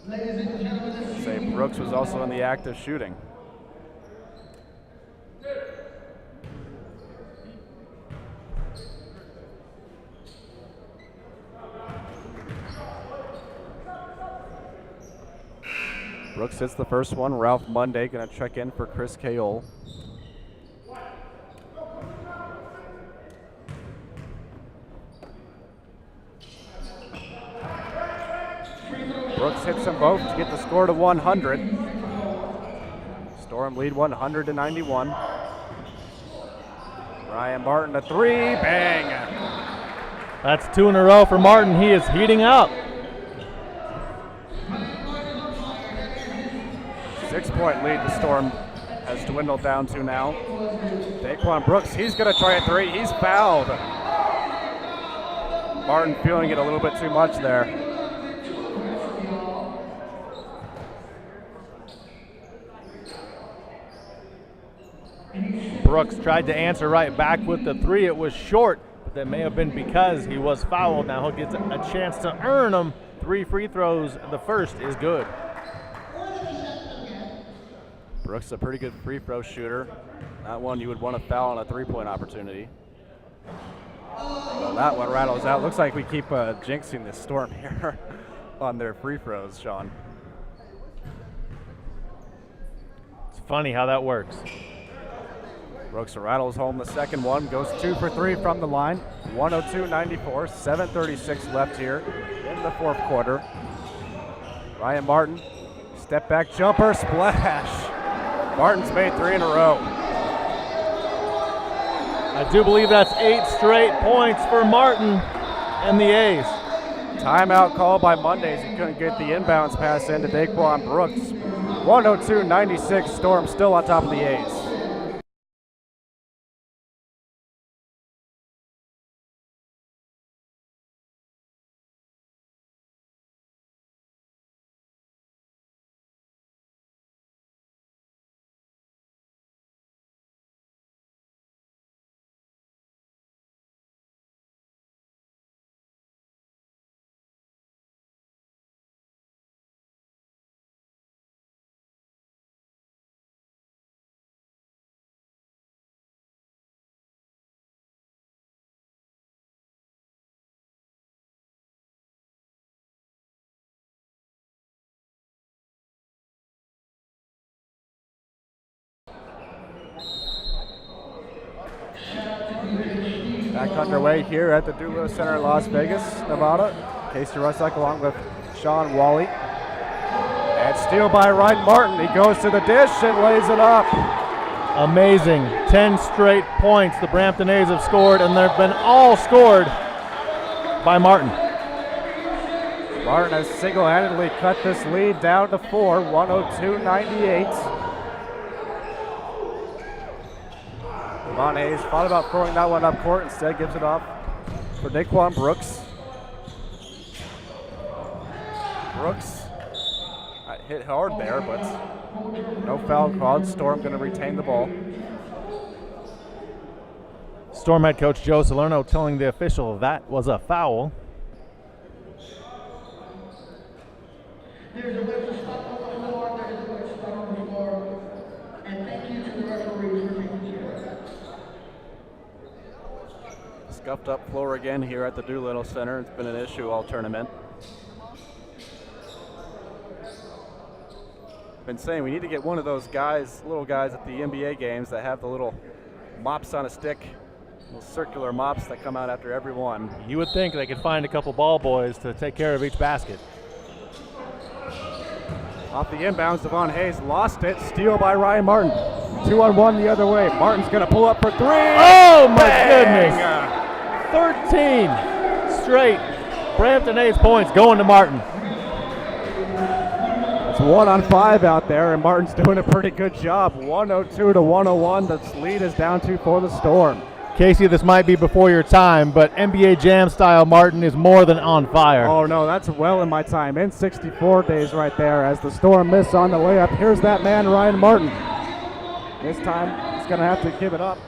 Say Brooks was also in the act of shooting. Brooks hits the first one. Ralph Monday going to check in for Chris Kaol. Brooks hits them both to get the score to 100. Storm lead 100-91. Ryan Martin, a three, bang. That's 2 in a row for Martin. He is heating up. 6-point lead the Storm has dwindled down to now. Daquan Brooks, he's going to try a three. He's fouled. Martin feeling it a little bit too much there. Brooks tried to answer right back with the three. It was short, but that may have been because he was fouled. Now he'll get a chance to earn them. 3 free throws. The first is good. Brooks is a pretty good free throw shooter. Not one you would want to foul on a three-point opportunity. Well, that one rattles out. Looks like we keep jinxing this Storm here on their free throws, Sean. It's funny how that works. Brooks rattles home the second one, goes 2 for 3 from the line. 102-94, 7:36 left here in the fourth quarter. Ryan Martin, step back jumper, splash. Martin's made 3 in a row. I do believe that's 8 straight points for Martin and the A's. Timeout called by Mondays. He couldn't get the inbounds pass into Daquan Brooks. 102-96, Storm still on top of the A's. Back underway here at the Doolittle Center in Las Vegas, Nevada. Casey Rusak along with Sean Wally. And steal by Ryan Martin. He goes to the dish and lays it up. Amazing. 10 straight points the Brampton A's have scored, and they've been all scored by Martin. Martin has single-handedly cut this lead down to 4, 102-98. Devon Hayes thought about throwing that one up court, instead gives it off for Daquan Brooks. Brooks hit hard there, but no foul called. Storm going to retain the ball. Storm head coach Joe Salerno telling the official that was a foul. There's a whistle stop on the floor. There's a whistle stop on the floor. And thank you to the referees for taking care of that. Scuffed up floor again here at the Doolittle Center. It's been an issue all tournament. Been saying we need to get one of those guys, little guys at the NBA games that have the little mops on a stick, little circular mops that come out after every one. You would think they could find a couple ball boys to take care of each basket. Off the inbounds, Devon Hayes lost it. Steal by Ryan Martin. 2-on-1 the other way. Martin's going to pull up for 3. Oh, my Bang! goodness. 13 straight Brampton A's points going to Martin. It's 1-on-5 out there, and Martin's doing a pretty good job. 102-101. The lead is down 2 for the Storm. Casey, this might be before your time, but NBA Jam style Martin is more than on fire. Oh, no, that's well in my time. In 64 days right there as the Storm miss on the layup. Here's that man, Ryan Martin. This time, he's going to have to give it up.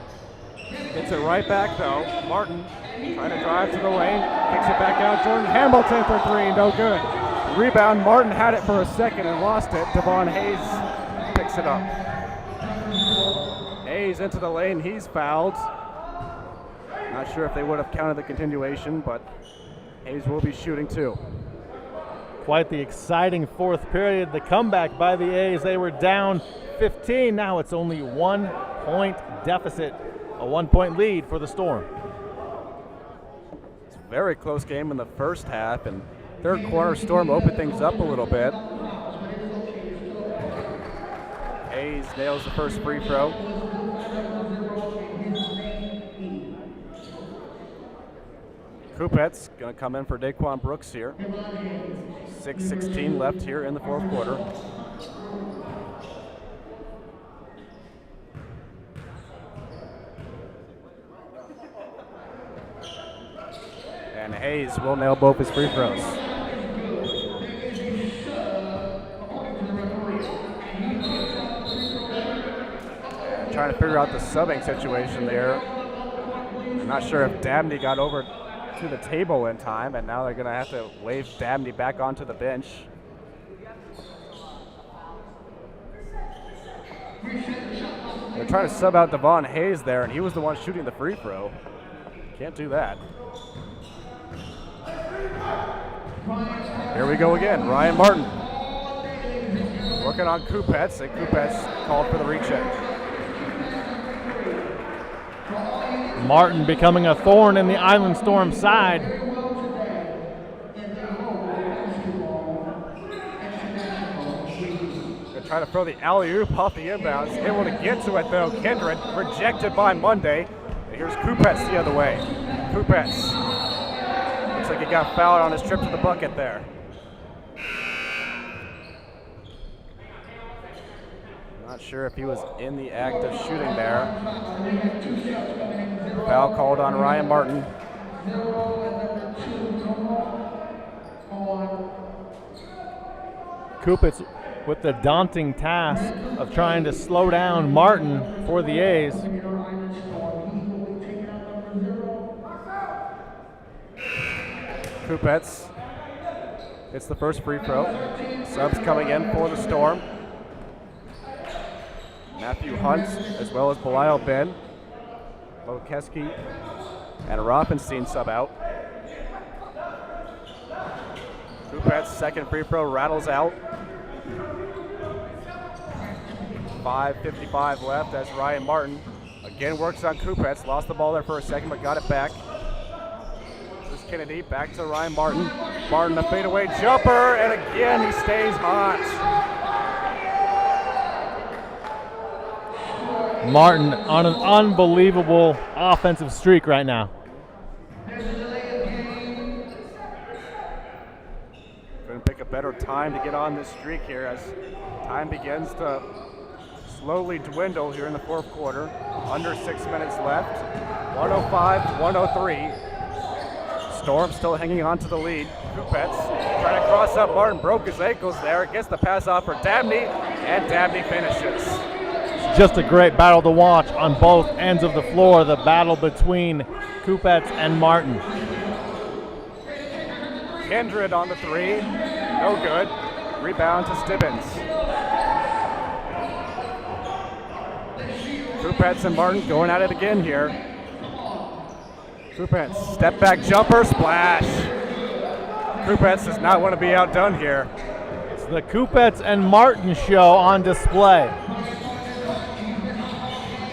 Gets it right back, though. Martin trying to drive to the lane. Kicks it back out. Jordan Hamilton for 3. No good. Rebound. Martin had it for a second and lost it. Devon Hayes picks it up. Hayes into the lane. He's fouled. Not sure if they would have counted the continuation, but Hayes will be shooting 2. Quite the exciting fourth period. The comeback by the A's. They were down 15. Now it's only 1 point deficit. A 1-point lead for the Storm. It's a very close game in the first half, and third quarter Storm opened things up a little bit. Hayes nails the first free throw. Kupet's going to come in for Daquan Brooks here. 6:16 left here in the fourth quarter. Hayes will nail both his free throws. Trying to figure out the subbing situation there. I'm not sure if Dabney got over to the table in time, and now they're going to have to wave Dabney back onto the bench. They're trying to sub out Devon Hayes there, and he was the one shooting the free throw. Can't do that. Here we go again. Ryan Martin working on Kupets, and Kupets called for the recheck. Martin becoming a thorn in the Island Storm side. They're trying to throw the alley-oop off the inbounds. Able to get to it though. Kindred rejected by Monday. And here's Kupets the other way. Kupets. Looks like he got fouled on his trip to the bucket there. Not sure if he was in the act of shooting there. Foul called on Ryan Martin. Kupets with the daunting task of trying to slow down Martin for the A's. Kupets. It's the first free throw. Subs coming in for the Storm. Matthew Hunt, as well as Belial Ben, Lokeski, and Rothenstein sub out. Kupets' second free throw rattles out. 5:55 left as Ryan Martin again works on Kupets. Lost the ball there for a second, but got it back. This is Kennedy, back to Ryan Martin. Martin, a fadeaway jumper, and again he stays hot. Martin on an unbelievable offensive streak right now. Couldn't pick a better time to get on this streak here as time begins to slowly dwindle here in the fourth quarter. Under 6 minutes left. 105-103. Storm still hanging on to the lead. Kupets trying to cross up. Martin broke his ankles there. Gets the pass off for Dabney, and Dabney finishes. Just a great battle to watch on both ends of the floor, the battle between Kupets and Martin. Kindred on the three, no good. Rebound to Stibbins. Kupets and Martin going at it again here. Kupets, step back jumper, splash. Kupets does not want to be outdone here. It's the Kupets and Martin show on display.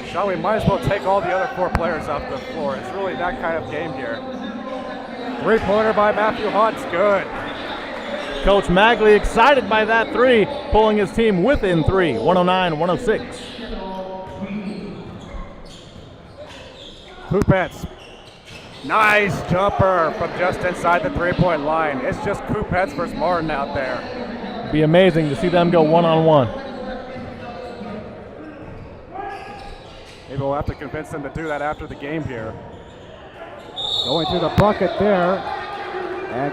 Sean, we might as well take all the other four players off the floor. It's really that kind of game here. Three-pointer by Matthew Hunt, good. Coach Magley excited by that three, pulling his team within three, 109-106. Kupets, nice jumper from just inside the three-point line. It's just Kupets versus Martin out there. Be amazing to see them go one-on-one. Maybe we'll have to convince them to do that after the game here. Going to the bucket there. And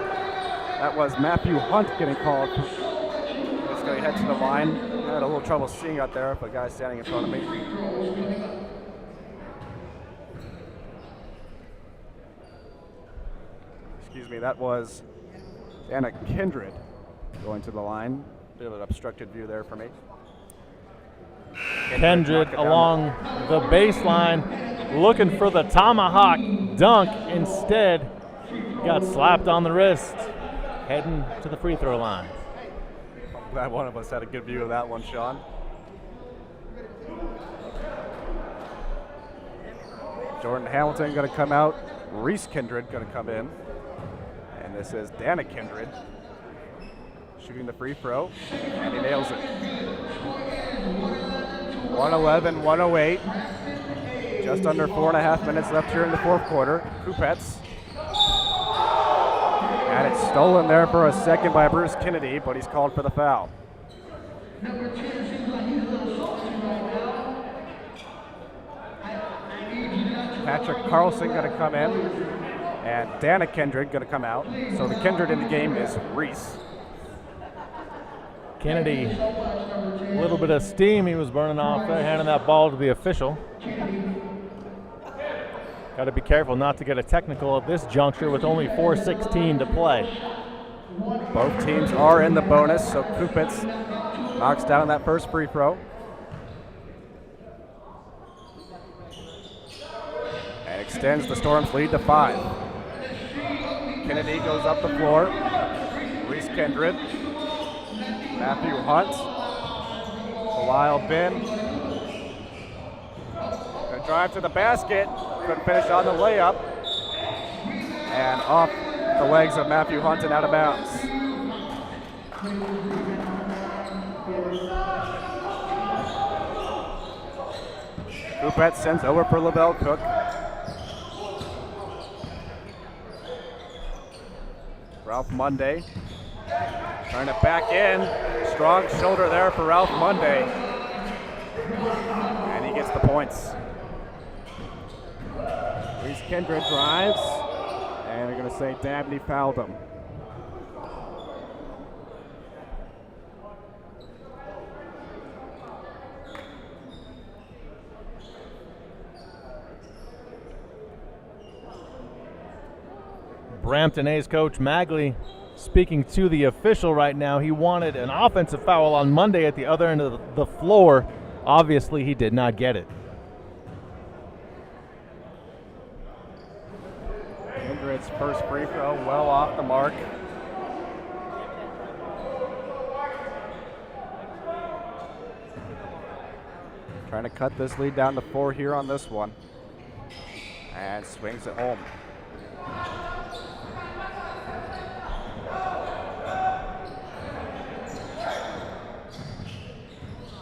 that was Matthew Hunt getting called. Just going to head to the line. I had a little trouble seeing out there, but a guy standing in front of me. Excuse me, that was Anna Kindred going to the line. Bit of an obstructed view there for me. Kindred along the baseline, looking for the tomahawk dunk. Instead, got slapped on the wrist, heading to the free throw line. I'm glad one of us had a good view of that one, Sean. Jordan Hamilton going to come out. Reese Kindred going to come in. And this is Dana Kindred shooting the free throw, and he nails it. 111-108. Just under 4.5 minutes left here in the fourth quarter. Kupets. And it's stolen there for a second by Bruce Kennedy, but he's called for the foul. Patrick Carlson going to come in. And Dana Kindred going to come out. So the Kindred in the game is Reese. Kennedy, a little bit of steam he was burning off there, handing that ball to the official. Got to be careful not to get a technical at this juncture with only 4:16 to play. Both teams are in the bonus, so Kupitz knocks down that first free throw. And extends the Storm's lead to 5. Kennedy goes up the floor. Reese Kindred. Matthew Hunt. Lyle Ben. Gonna drive to the basket. Couldn't finish on the layup. And off the legs of Matthew Hunt and out of bounds. Kupetz sends over for Lavelle Cook. Ralph Monday trying to back in. Strong shoulder there for Ralph Monday. And he gets the points. Reese Kindred drives. And they're going to say Dabney fouled him. Brampton A's coach Magley speaking to the official right now. He wanted an offensive foul on Monday at the other end of the floor. Obviously, he did not get it. Kindred's first free throw well off the mark. Trying to cut this lead down to 4 here on this one. And swings it home.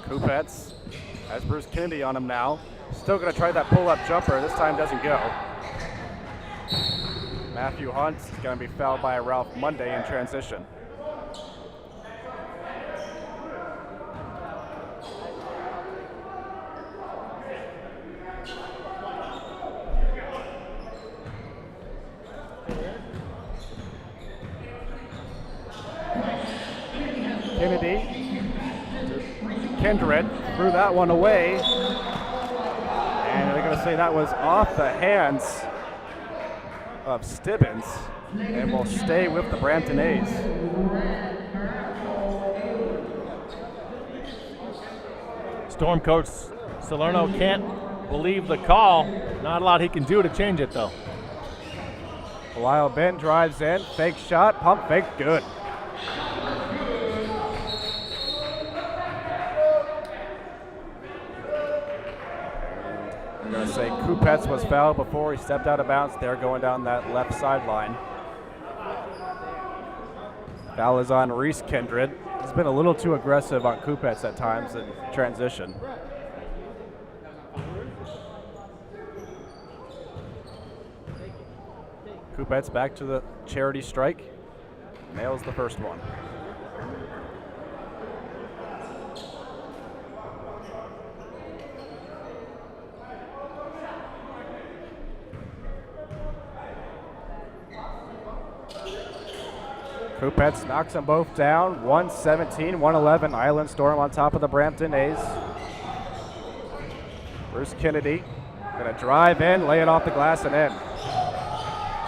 Kupetz has Bruce Kennedy on him now. Still going to try that pull-up jumper. This time doesn't go. Matthew Hunt is going to be fouled by Ralph Monday in transition. Kennedy. Kindred threw that one away, and they're going to say that was off the hands of Stibbins and will stay with the Brampton A's. Storm coach Salerno can't believe the call. Not a lot he can do to change it, though. Lyle Ben drives in, fake shot, pump fake, good. I'm going to say Kupetz was fouled before he stepped out of bounds there going down that left sideline. Foul is on Reese Kindred. He's been a little too aggressive on Kupetz at times in transition. Kupetz back to the charity strike. Nails the first one. Kupetz knocks them both down. 117-111. Island Storm on top of the Brampton A's. Bruce Kennedy going to drive in, lay it off the glass and in.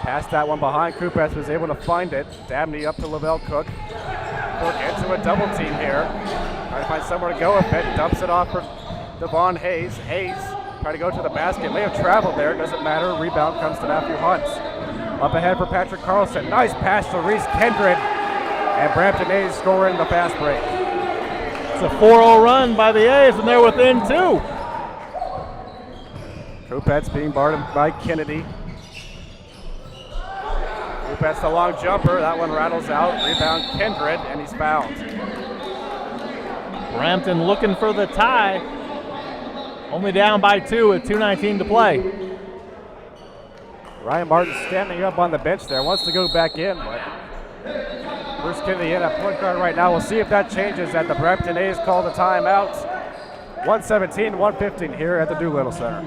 Passed that one behind. Kupetz was able to find it. Dabney up to Lavelle Cook. Cook into a double team here. Trying to find somewhere to go with it. Dumps it off for Devon Hayes. Hayes trying to go to the basket. May have traveled there. Doesn't matter. Rebound comes to Matthew Hunt. Up ahead for Patrick Carlson. Nice pass to Reese Kindred. And Brampton A's scoring the fast break. It's a 4-0 run by the A's, and they're within 2. Kupetz being guarded by Kennedy. Kupetz the long jumper. That one rattles out. Rebound Kindred, and he's fouled. Brampton looking for the tie. Only down by 2 with 2:19 to play. Ryan Martin standing up on the bench there. Wants to go back in, but Bruce Kennedy in at point guard right now. We'll see if that changes at the Brampton A's call the timeout. 117-115 here at the Doolittle Center.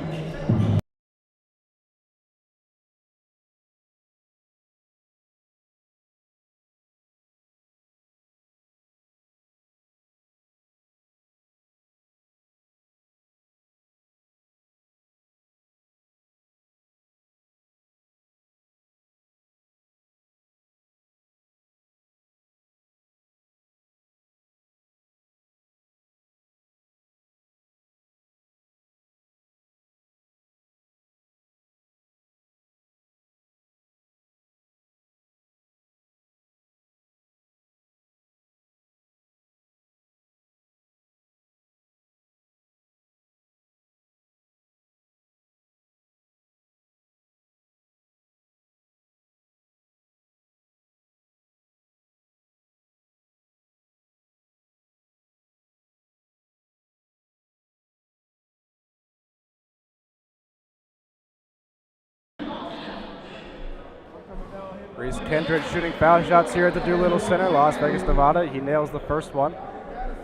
Reese Kindred shooting foul shots here at the Doolittle Center, Las Vegas, Nevada. He nails the first one.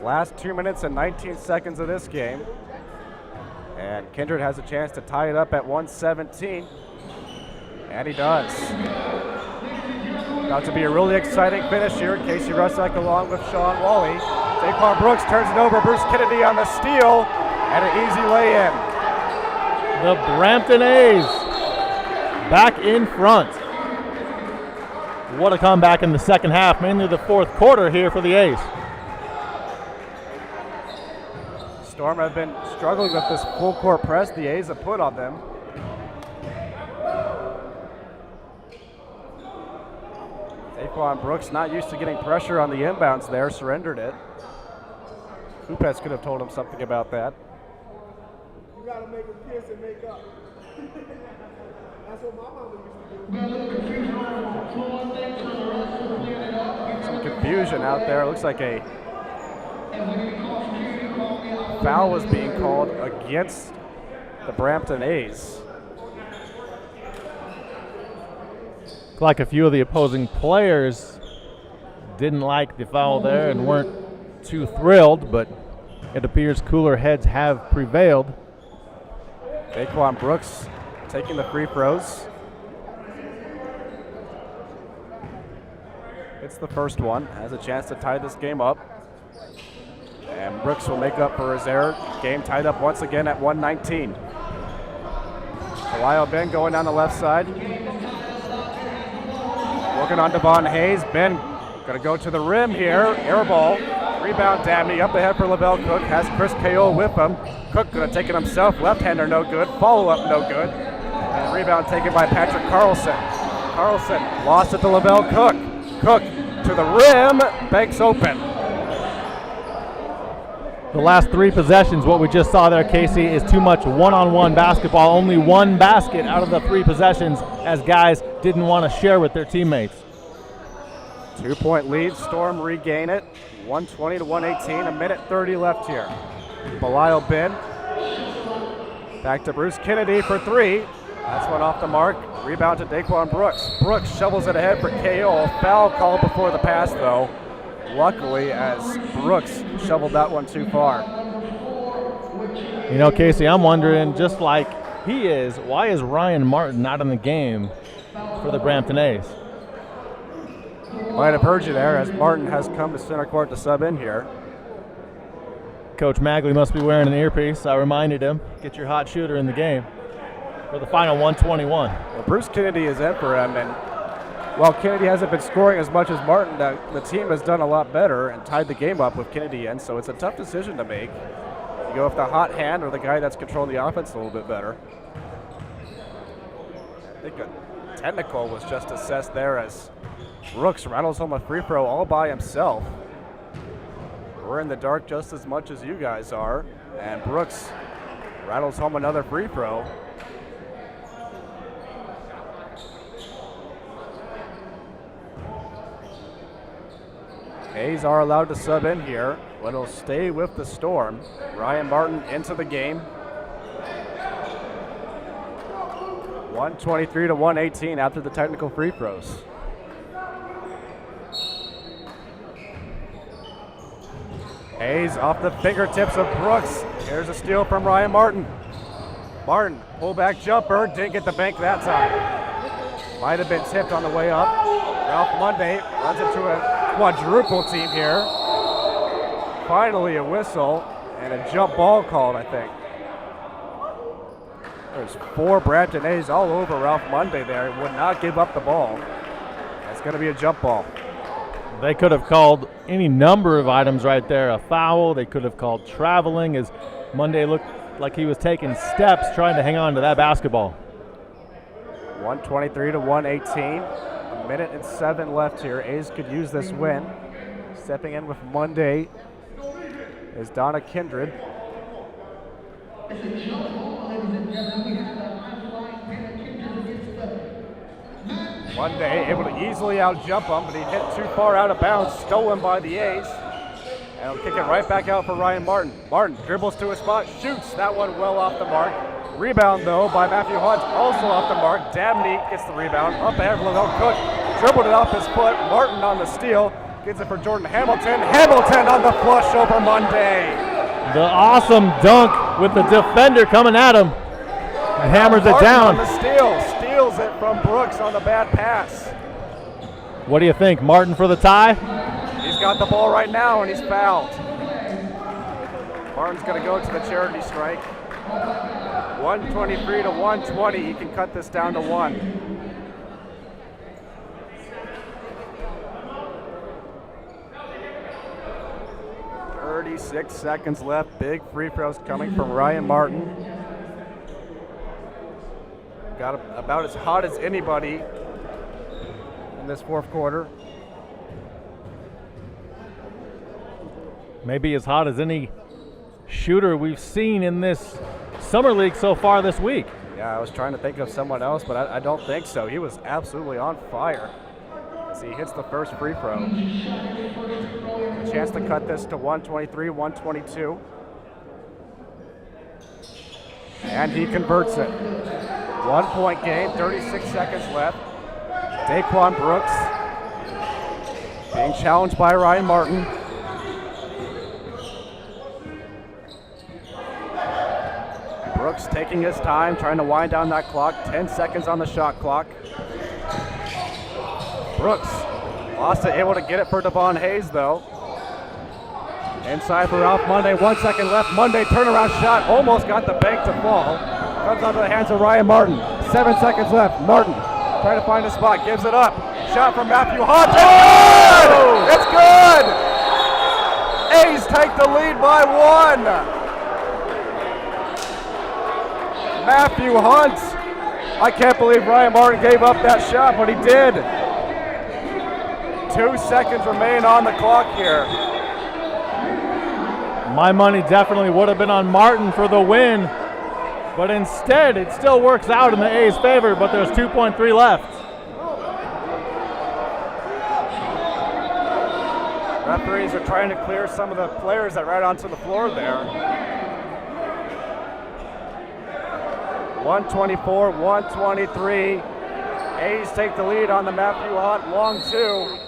Last 2 minutes and 19 seconds of this game. And Kindred has a chance to tie it up at 117. And he does. About to be a really exciting finish here. Casey Rusak along with Sean Wally. Daquan Brooks turns it over. Bruce Kennedy on the steal. And an easy lay-in. The Brampton A's back in front. What a comeback in the second half, mainly the fourth quarter here for the A's. Storm have been struggling with this full court press the A's have put on them. Daquan Brooks not used to getting pressure on the inbounds there, surrendered it. Kupets could have told him something about that. You gotta make them kiss and make up. That's what my mama used to do. Some confusion out there. Looks like a foul was being called against the Brampton A's. Like a few of the opposing players didn't like the foul there and weren't too thrilled, but it appears cooler heads have prevailed. Daquan Brooks taking the free throws. It's the first one, has a chance to tie this game up. And Brooks will make up for his error. Game tied up once again at 119. Kalio Ben going down the left side. Working on Devon Hayes. Ben gonna go to the rim here. Air ball. Rebound Dabney up ahead for Lavelle Cook. Has Chris Caole with him. Cook gonna take it himself. Left-hander no good. Follow-up no good. And rebound taken by Patrick Carlson. Carlson lost it to Lavelle Cook. Cook to the rim. Banks open. The last three possessions, what we just saw there, Casey, is too much one-on-one basketball. Only one basket out of the three possessions as guys didn't want to share with their teammates. 2-point lead. Storm regain it. 120 to 118. A minute 30 left here. Belial Ben. Back to Bruce Kennedy for three. That's one off the mark. Rebound to Daquan Brooks. Brooks shovels it ahead for Caole. Foul called before the pass, though. Luckily, as Brooks shoveled that one too far. You know, Casey, I'm wondering, just like he is, why is Ryan Martin not in the game for the Brampton A's? Might have heard you there, as Martin has come to center court to sub in here. Coach Magley must be wearing an earpiece. I reminded him, get your hot shooter in the game for the final 121. Well, Bruce Kennedy is in for him, and while Kennedy hasn't been scoring as much as Martin, the team has done a lot better and tied the game up with Kennedy in, so it's a tough decision to make. You go with the hot hand or the guy that's controlling the offense a little bit better. I think a technical was just assessed there as Brooks rattles home a free throw all by himself. We're in the dark just as much as you guys are, and Brooks rattles home another free throw. A's are allowed to sub in here, but it'll stay with the Storm. Ryan Martin into the game. 123 to 118 after the technical free throws. Hayes off the fingertips of Brooks. Here's a steal from Ryan Martin. Martin, pullback jumper, didn't get the bank that time. Might have been tipped on the way up. Ralph Monday runs into a quadruple team here. Finally a whistle and a jump ball called, I think. There's four Brampton A's all over Ralph Monday there. Would not give up the ball. That's going to be a jump ball. They could have called any number of items right there. A foul. They could have called traveling as Monday looked like he was taking steps trying to hang on to that basketball. 123 to 118. A minute and 7 left here. A's could use this win. Stepping in with Monday is Donna Kindred. Monday able to easily out-jump him, but he hit too far out of bounds, stolen by the A's. And he'll kick it right back out for Ryan Martin. Martin dribbles to a spot, shoots that one well off the mark. Rebound, though, by Matthew Hunt, also off the mark. Dabney gets the rebound, up ahead of Lavelle Cook. dribbled it off his foot. Martin on the steal. Gets it for Jordan Hamilton. Hamilton on the flush over Monday. The awesome dunk with the defender coming at him. And hammers it Martin down. on the steal. Steals it from Brooks on the bad pass. What do you think? Martin for the tie? He's got the ball right now and he's fouled. Martin's going to go to the charity strike. 123 to 120. He can cut this down to 1. .36 seconds left. Big free throws coming from Ryan Martin. Got about as hot as anybody in this fourth quarter. Maybe as hot as any shooter we've seen in this summer league so far this week. Yeah, I was trying to think of someone else, but I don't think so. He was absolutely on fire as he hits the first free throw. A chance to cut this to 123, 122. And he converts it. 1 point game, 36 seconds left. Daquan Brooks being challenged by Ryan Martin. Brooks taking his time, trying to wind down that clock. 10 seconds on the shot clock. Brooks lost it, able to get it for Devon Hayes though. Inside for Ralph Monday, 1 second left. Monday turnaround shot, almost got the bank to fall. Comes out to the hands of Ryan Martin. 7 seconds left. Martin trying to find a spot, gives it up. Shot from Matthew Hunt. It's good! A's take the lead by 1. Matthew Hunt. I can't believe Ryan Martin gave up that shot, but he did. 2 seconds remain on the clock here. My money definitely would have been on Martin for the win, but instead it still works out in the A's favor, but there's 2.3 left. Referees are trying to clear some of the players that right onto the floor there. 124, 123. A's take the lead on the Matthew Hunt long 2.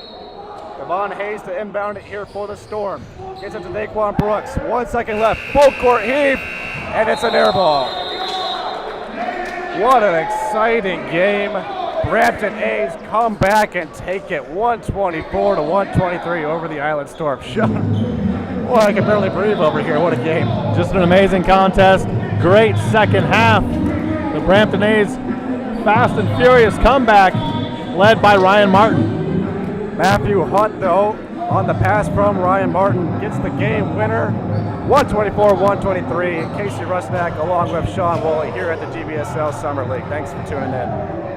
Devon Hayes to inbound it here for the Storm. Gets it to Daquan Brooks. 1 second left. Full court heave, and it's an air ball. What an exciting game. Brampton A's come back and take it 124 to 123 over the Island Storm. Boy, I can barely breathe over here. What a game. Just an amazing contest. Great second half. The Brampton A's fast and furious comeback led by Ryan Martin. Matthew Hunt, though, on the pass from Ryan Martin, gets the game winner. 124-123. Casey Rusnak along with Sean Woolley here at the GBSL Summer League. Thanks for tuning in.